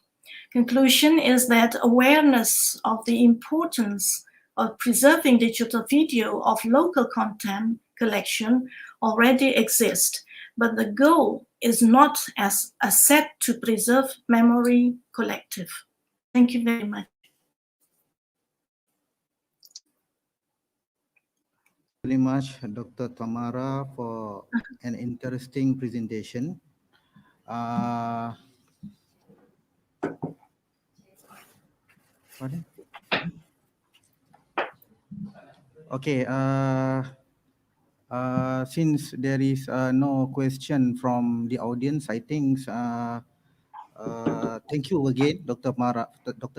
Conclusion is that awareness of the importance of preserving digital video of local content collection already exists, but the goal is not as a set to preserve memory collective. Thank you very much. Very much, Dr. Tamara, for an interesting presentation. Pardon? Okay. Since there is no question from the audience, I think thank you again, Dr.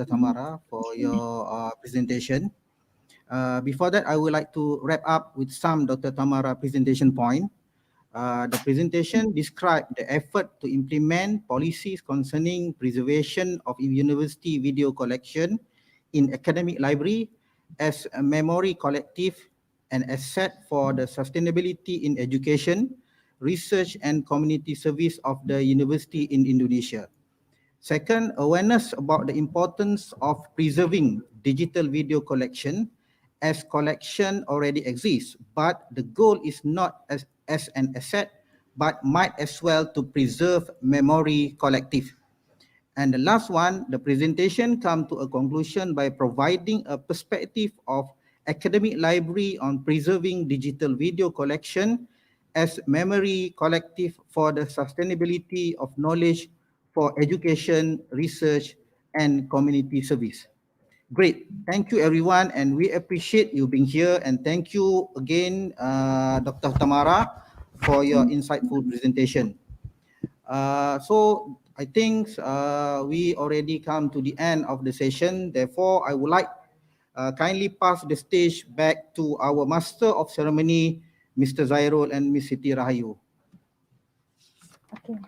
Tamara, for your presentation. Before that, I would like to wrap up with some Dr. Tamara presentation point. The presentation described the effort to implement policies concerning preservation of university video collection in academic library as a memory collective and asset for the sustainability in education, research and community service of the university in Indonesia. Second, awareness about the importance of preserving digital video collection as collection already exists, but the goal is not as an asset, but might as well to preserve memory collective. And the last one, the presentation come to a conclusion by providing a perspective of academic library on preserving digital video collection as memory collective for the sustainability of knowledge for education, research, and community service. Great. Thank you, everyone, and we appreciate you being here. And thank you again, Dr. Tamara, for your insightful presentation. So I think we already come to the end of the session. Therefore, I would like kindly pass the stage back to our Master of Ceremony, Mr. Zairul and Ms. Siti Rahayu. Okay.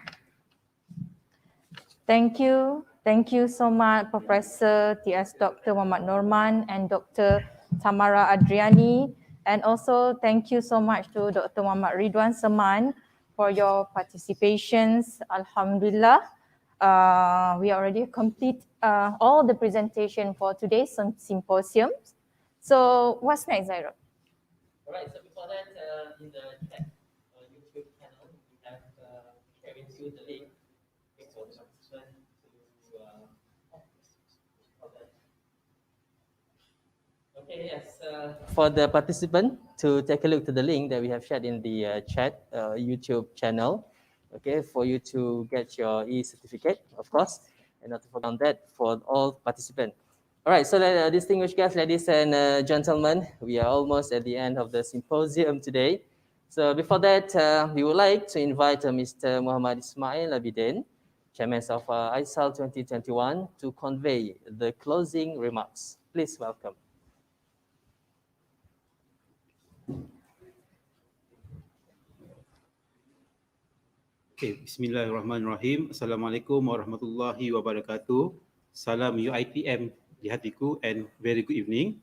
Thank you. Thank you so much, Professor T.S. Dr. Muhammad Norman and Dr. Tamara Adriani. And also thank you so much to Dr. Muhammad Ridwan Saman for your participations. Alhamdulillah, we already complete all the presentation for today's symposium. So what's next, Zairul? All right, so before that, in the chat YouTube channel, we have shared with you the link for the participant Okay, yes. For the participant to take a look to the link that we have shared in the chat YouTube channel, okay, for you to get your e-certificate, of course, and not to forget on that for all participants. All right, so distinguished guests, ladies and gentlemen, we are almost at the end of the symposium today. So before that, we would like to invite Mr. Muhammad Ismail Abidin, Chairman of Isal 2021, to convey the closing remarks. Please welcome. Okay, Bismillahirrahmanirrahim. Assalamualaikum warahmatullahi wabarakatuh. Salam UiTM di hatiku and very good evening.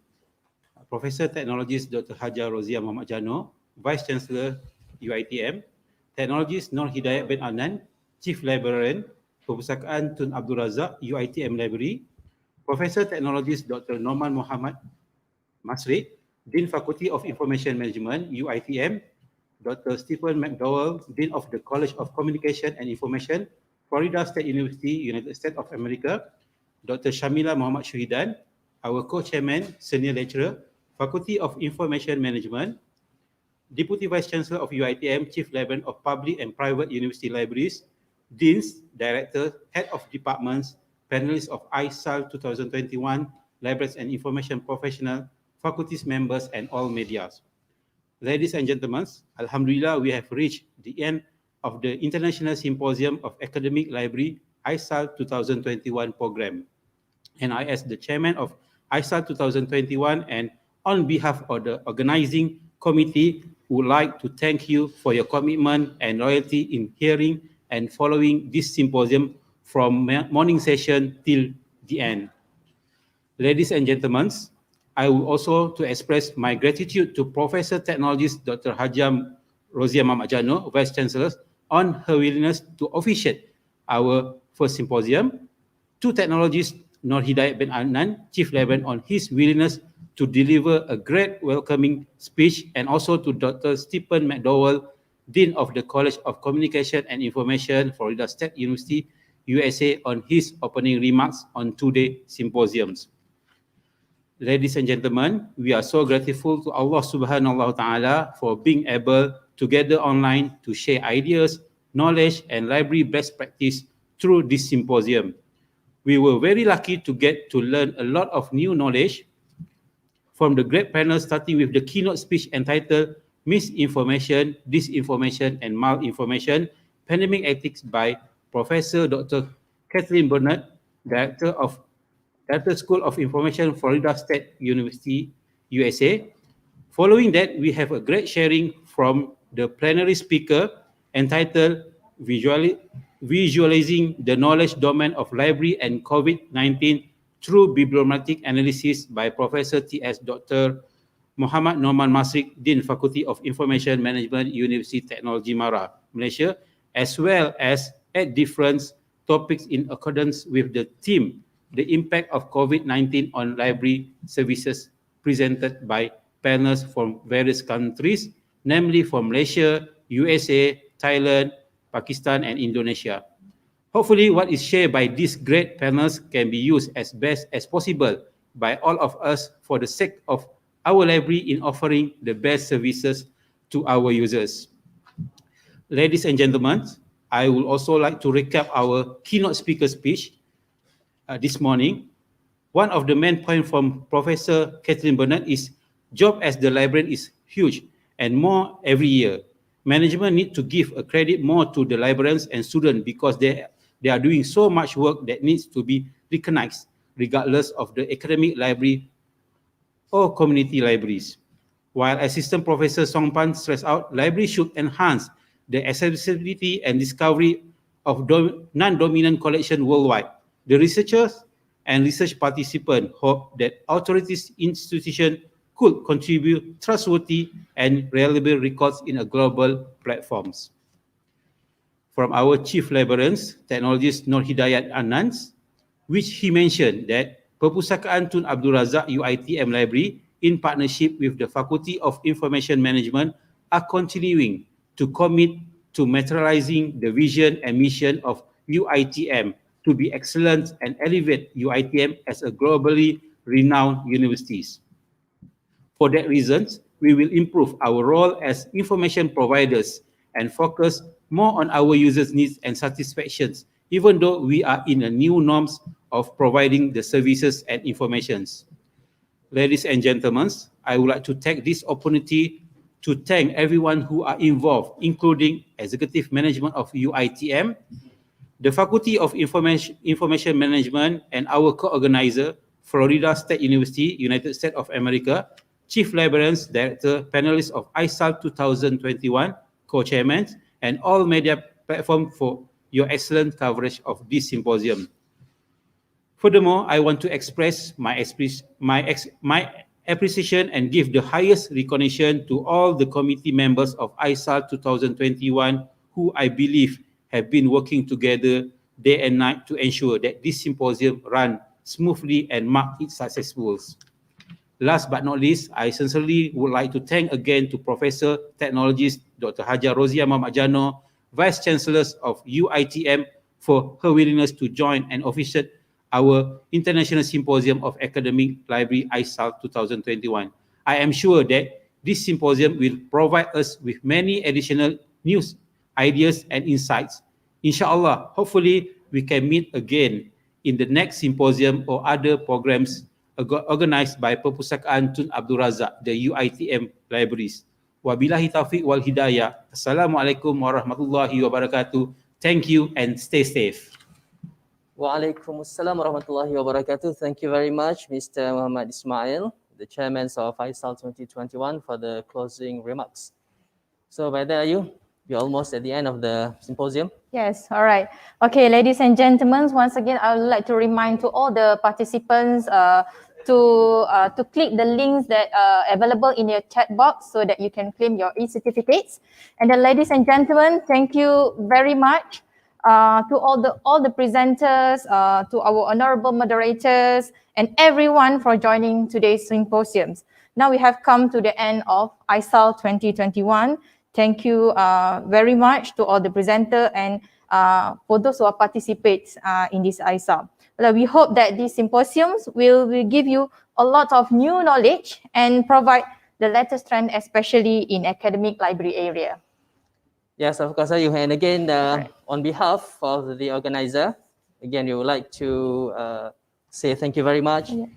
Professor Teknologis Dr. Hajar Rozia Muhammad Jano, Vice Chancellor UiTM, Teknologis Nur Hidayat bin Anan, Chief Librarian, Perpustakaan Tun Abdul Razak, UiTM Library, Professor Teknologis Dr. Norman Muhammad Masrid, Dean Faculty of Information Management, UiTM, Dr. Stephen McDowell, Dean of the College of Communication and Information, Florida State University, United States of America, Dr. Shamila Muhammad Shuhidan, our co-chairman, senior lecturer, Faculty of Information Management, Deputy Vice Chancellor of UiTM, Chief Librarian of Public and Private University Libraries, Deans, Directors, Head of Departments, panelists of ISAL 2021, Libraries and Information Professional, faculties members, and all medias. Ladies and gentlemen, Alhamdulillah, we have reached the end of the International Symposium of Academic Library ISAL 2021 program. And I, as the chairman of ISAL 2021, and on behalf of the organizing committee, would like to thank you for your commitment and loyalty in hearing and following this symposium from morning session till the end. Ladies and gentlemen, I would also to express my gratitude to Professor Technologist Dr. Hajam Rozia Mamajano, Vice Chancellor, on her willingness to officiate our first symposium, to Technologist Nur Hidayat bin Adnan, Chief Librarian, on his willingness to deliver a great welcoming speech, and also to Dr. Stephen McDowell, Dean of the College of Communication and Information, Florida State University, USA, on his opening remarks on today's symposiums. Ladies and gentlemen, we are so grateful to Allah Subhanahu wa Ta'ala for being able to gather online to share ideas, knowledge, and library best practice through this symposium. We were very lucky to get to learn a lot of new knowledge from the great panel, starting with the keynote speech entitled Misinformation, Disinformation, and Malinformation, Pandemic Ethics by Professor Dr. Kathleen Burnett, Director School of Information, Florida State University, USA. Following that, we have a great sharing from the plenary speaker entitled Visualizing the Knowledge Domain of Library and COVID-19 through Bibliometric Analysis by Professor T.S. Dr. Muhammad Norman Masrik, Dean Faculty of Information Management, Universiti Teknologi Mara, Malaysia, as well as at different topics in accordance with the theme, the impact of COVID-19 on library services, presented by panels from various countries, namely from Malaysia, USA, Thailand, Pakistan, and Indonesia. Hopefully, what is shared by these great panels can be used as best as possible by all of us for the sake of our library in offering the best services to our users. Ladies and gentlemen, I would also like to recap our keynote speaker speech this morning. One of the main points from Professor Kathleen Burnett is job as the librarian is huge and more every year. Management need to give a credit more to the librarians and students because they are doing so much work that needs to be recognized regardless of the academic library or community libraries. While Assistant Professor Songpan stressed out, libraries should enhance the accessibility and discovery of non-dominant collection worldwide. The researchers and research participants hope that authorities, institutions could contribute trustworthy and reliable records in a global platforms. From our Chief Librarians, Technologist Nur Hidayat Adnan, which he mentioned that Perpustakaan Tun Abdul Razak UiTM Library, in partnership with the Faculty of Information Management, are continuing to commit to materializing the vision and mission of UiTM to be excellent and elevate UiTM as a globally renowned university. For that reason, we will improve our role as information providers and focus more on our users' needs and satisfactions, even though we are in a new norms of providing the services and informations. Ladies and gentlemen, I would like to take this opportunity to thank everyone who are involved, including Executive Management of UiTM, the Faculty of Information Management, and our co-organizer, Florida State University, United States of America, Chief Librarians, Director, Panelists of ISAL 2021, Co-Chairmen, and all media platforms for your excellent coverage of this symposium. Furthermore, I want to express my appreciation and give the highest recognition to all the committee members of ISAL 2021 who I believe have been working together day and night to ensure that this symposium run smoothly and mark its successful. Last but not least, I sincerely would like to thank again to Professor Technologist Dr. Hajar Rozia Mamajano, Vice Chancellor of UiTM, for her willingness to join and officiate our International Symposium of Academic Library ISAL 2021. I am sure that this symposium will provide us with many additional news, ideas, and insights. Inshallah, hopefully we can meet again in the next symposium or other programs organized by Perpustakaan Tun Abdul Razak, the UiTM libraries. Wabillahi taufiq wal hidayah. Assalamualaikum warahmatullahi wabarakatuh. Thank you and stay safe. Waalaikumsalam warahmatullahi wabarakatuh. Thank you very much, Mr. Muhammad Ismail, the chairman of Isal 2021, for the closing remarks. So by there, you're almost at the end of the symposium. Yes, all right. Okay, ladies and gentlemen, once again, I would like to remind to all the participants to click the links that are available in your chat box so that you can claim your e-certificates. And then, ladies and gentlemen, thank you very much to all the presenters, to our honorable moderators, and everyone for joining today's symposiums. Now we have come to the end of Isal 2021. Thank you very much to all the presenters and for those who participate in this Isal. Well, we hope that these symposiums will give you a lot of new knowledge and provide the latest trend, especially in academic library area. Yes, of course, and again, on behalf of the organizer, again, we would like to say thank you very much. Yes.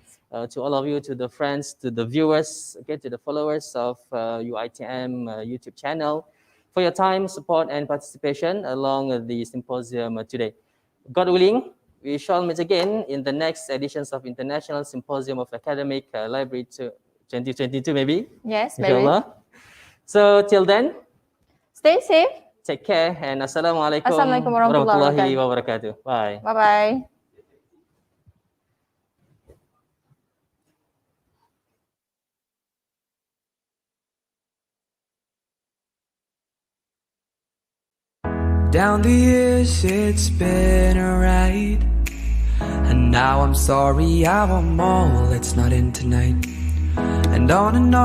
To all of you, to the friends, to the viewers, okay, to the followers of UiTM YouTube channel, for your time, support, and participation along the symposium today. God willing, we shall meet again in the next editions of International Symposium of Academic Library 2022, maybe. Yes, maybe. Inshallah. So till then, stay safe. Take care, and Assalamualaikum warahmatullahi wabarakatuh. Bye. Bye-bye. Down the years it's been a ride, and now I'm sorry I want more, let's not end tonight. And on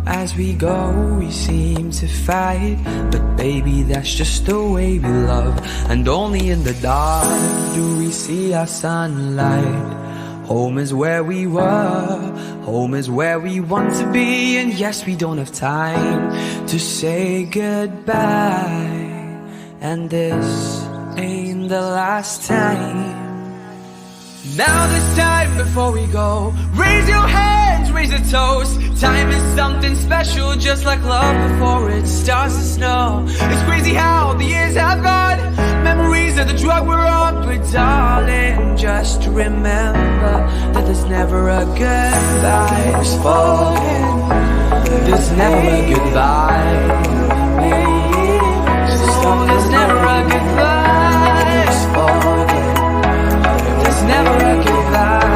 as we go we seem to fight, but baby that's just the way we love, and only in the dark do we see our sunlight. Home is where we were, home is where we want to be, and yes, we don't have time to say goodbye. And this ain't the last time. Now this time before we go, raise your hands, raise a toast. Time is something special, just like love before it starts to snow. It's crazy how the years have gone, memories of the drug we're on. But darling, just remember that there's never a goodbye spoken. There's never a goodbye. There's never a goodbye spoken. There's never a goodbye.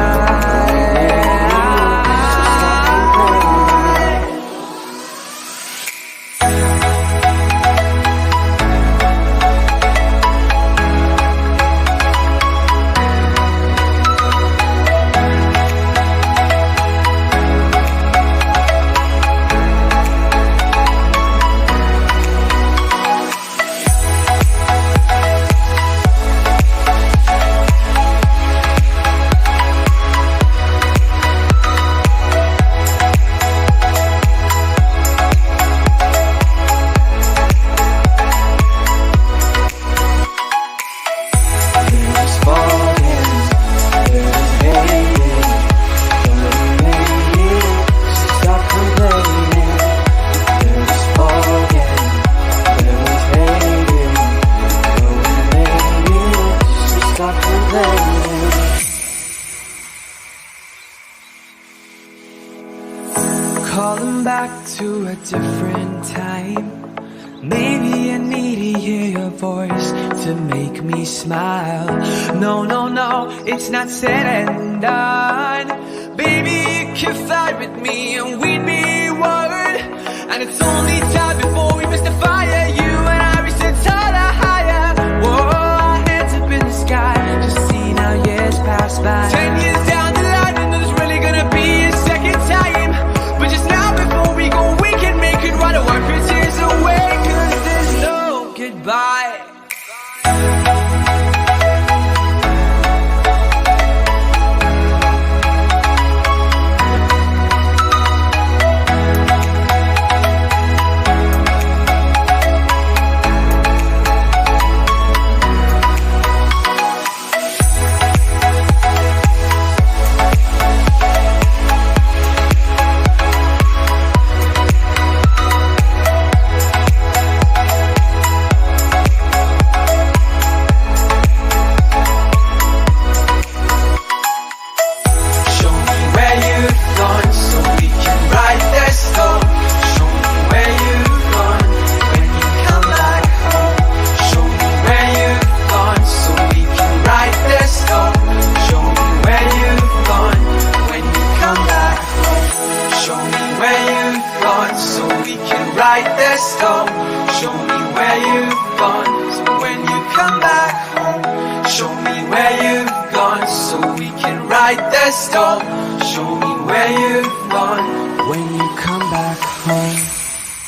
Calling back to a different time. Maybe I need to hear your voice to make me smile. No, no, no, it's not said and done. Baby, you can fly with me and we'd be one. And it's only time before we miss the fire. You and I reach the taller, higher. Whoa, our hands up in the sky. Just see now years pass by. 10 years down the line and there's really gonna be a second time. But just now before we go, we can make it right. Wipe your tears away, 'cause there's no goodbye. best doll. Show me where you've gone. When you come